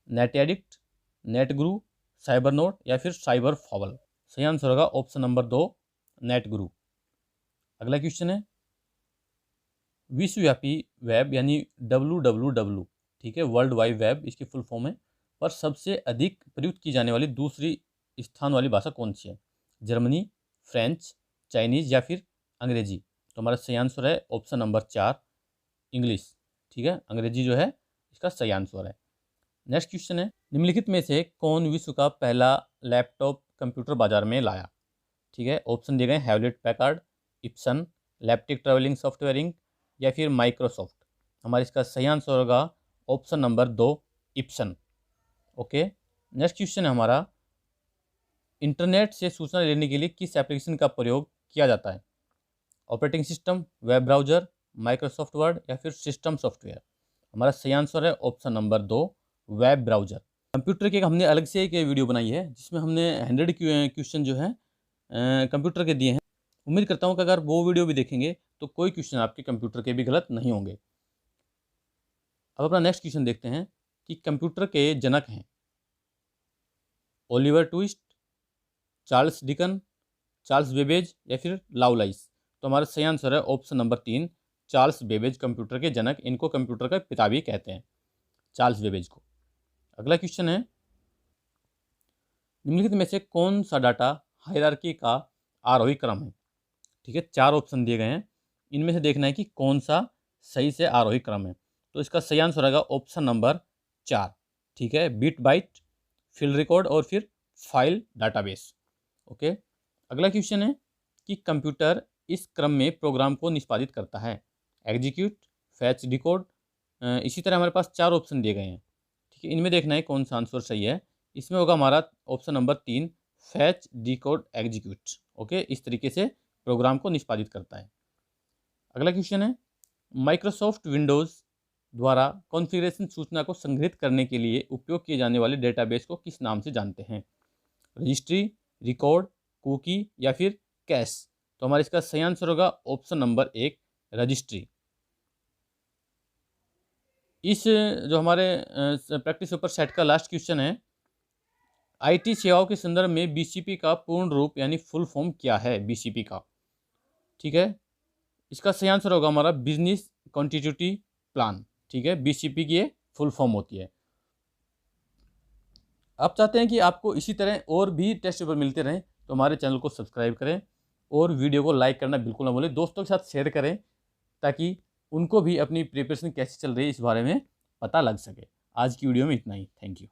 [SPEAKER 1] नेट एडिक्ट, नेट गुरु, साइबर नोट या फिर साइबर फॉवल। सही आंसर होगा ऑप्शन नंबर 2, नेट गुरु। अगला क्वेश्चन है, विश्वव्यापी वेब यानी WWW, ठीक है, वर्ल्ड वाइड वेब इसकी फुल फॉर्म है, पर सबसे अधिक प्रयुक्त की जाने वाली दूसरी स्थान वाली भाषा कौन सी है? जर्मनी, फ्रेंच, चाइनीज या फिर अंग्रेजी। तो हमारा सही आंसर है ऑप्शन नंबर 4, इंग्लिश। ठीक है, अंग्रेजी जो है इसका सही आंसर है। नेक्स्ट क्वेश्चन है, निम्नलिखित में से कौन विश्व का पहला लैपटॉप कंप्यूटर बाजार में लाया? ठीक है, ऑप्शन दिए गए हैवलेट पैकार्ड, इप्सन, लैपटिक ट्रैवलिंग सॉफ्टवेयर इंक या फिर माइक्रोसॉफ्ट। हमारा इसका सही आंसर होगा option number 2, Epson. Okay. Next question है हमारा, इंटरनेट से सूचना लेने के लिए किस एप्लीकेशन का प्रयोग किया जाता है? Operating system, web browser, Microsoft word या फिर सिस्टम सॉफ्टवेयर। हमारा सही आंसर है option number 2, web browser. Computer के हमने अलग से एक वीडियो बनाई है जिसमें हमने 100 क्वेश्चन जो है कंप्यूटर के दिए हैं। उम्मीद करता हूँ कि अगर वो वीडियो भी देखेंगे तो कोई क्वेश्चन आपके कंप्यूटर के भी गलत नहीं होंगे। अब अपना नेक्स्ट क्वेश्चन देखते हैं कि कंप्यूटर के जनक हैं Oliver twist, Charles Dickens, Charles Babbage या फिर लाउलाइस। तो हमारा सही आंसर है option number 3, Charles Babbage computer के जनक। इनको कंप्यूटर का पिता भी कहते हैं, चार्ल्स बेबेज को। अगला क्वेश्चन है, निम्नलिखित में से कौन सा डाटा हायरार्की का आरोही क्रम है? ठीक है, 4 ऑप्शन दिए गए हैं, इनमें से देखना है कि कौन सा सही से आरोही क्रम है। तो इसका सही आंसर रहेगा ऑप्शन नंबर 4। ठीक है, बिट बाइट, फील्ड रिकॉर्ड और फिर फाइल डाटाबेस। ओके। अगला क्वेश्चन है कि कंप्यूटर इस क्रम में प्रोग्राम को निष्पादित करता है? Execute, fetch, decode. इसी तरह हमारे पास 4 ऑप्शन दिए गए हैं। ठीक है, इनमें देखना है कौन सा आंसर सही है। इसमें होगा हमारा option number 3, fetch, decode, execute. Okay, इस तरीके से प्रोग्राम को निष्पादित करता है। अगला क्वेश्चन है, माइक्रोसॉफ्ट विंडोज़ द्वारा कॉन्फ़िगरेशन सूचना को संग्रहित करने के लिए उपयोग किए जाने वाले डेटाबेस को किस नाम से जानते हैं? रजिस्ट्री, रिकॉर्ड, कुकी या फिर कैश। तो हमारा इसका सही आंसर होगा ऑप्शन नंबर 1, रजिस्ट्री। इस जो हमारे प्रैक्टिस पेपर सेट का लास्ट क्वेश्चन है, आईटी सेवाओं के संदर्भ में बीसीपी का पूर्ण रूप यानी फुल फॉर्म क्या है? बीसीपी का, ठीक है, इसका सही आंसर होगा हमारा बिजनेस कॉन्टिन्यूटी प्लान। ठीक है, बीसीपी की ये फुल फॉर्म होती है। आप चाहते हैं कि आपको इसी तरह और भी टेस्ट पेपर मिलते रहें तो हमारे चैनल को सब्सक्राइब करें और वीडियो को लाइक करना बिल्कुल ना भूलें। दोस्तों के साथ शेयर करें ताकि उनको भी अपनी प्रिपरेशन कैसे चल रही है इस बारे में पता लग सके। आज की वीडियो में इतना ही। Thank you.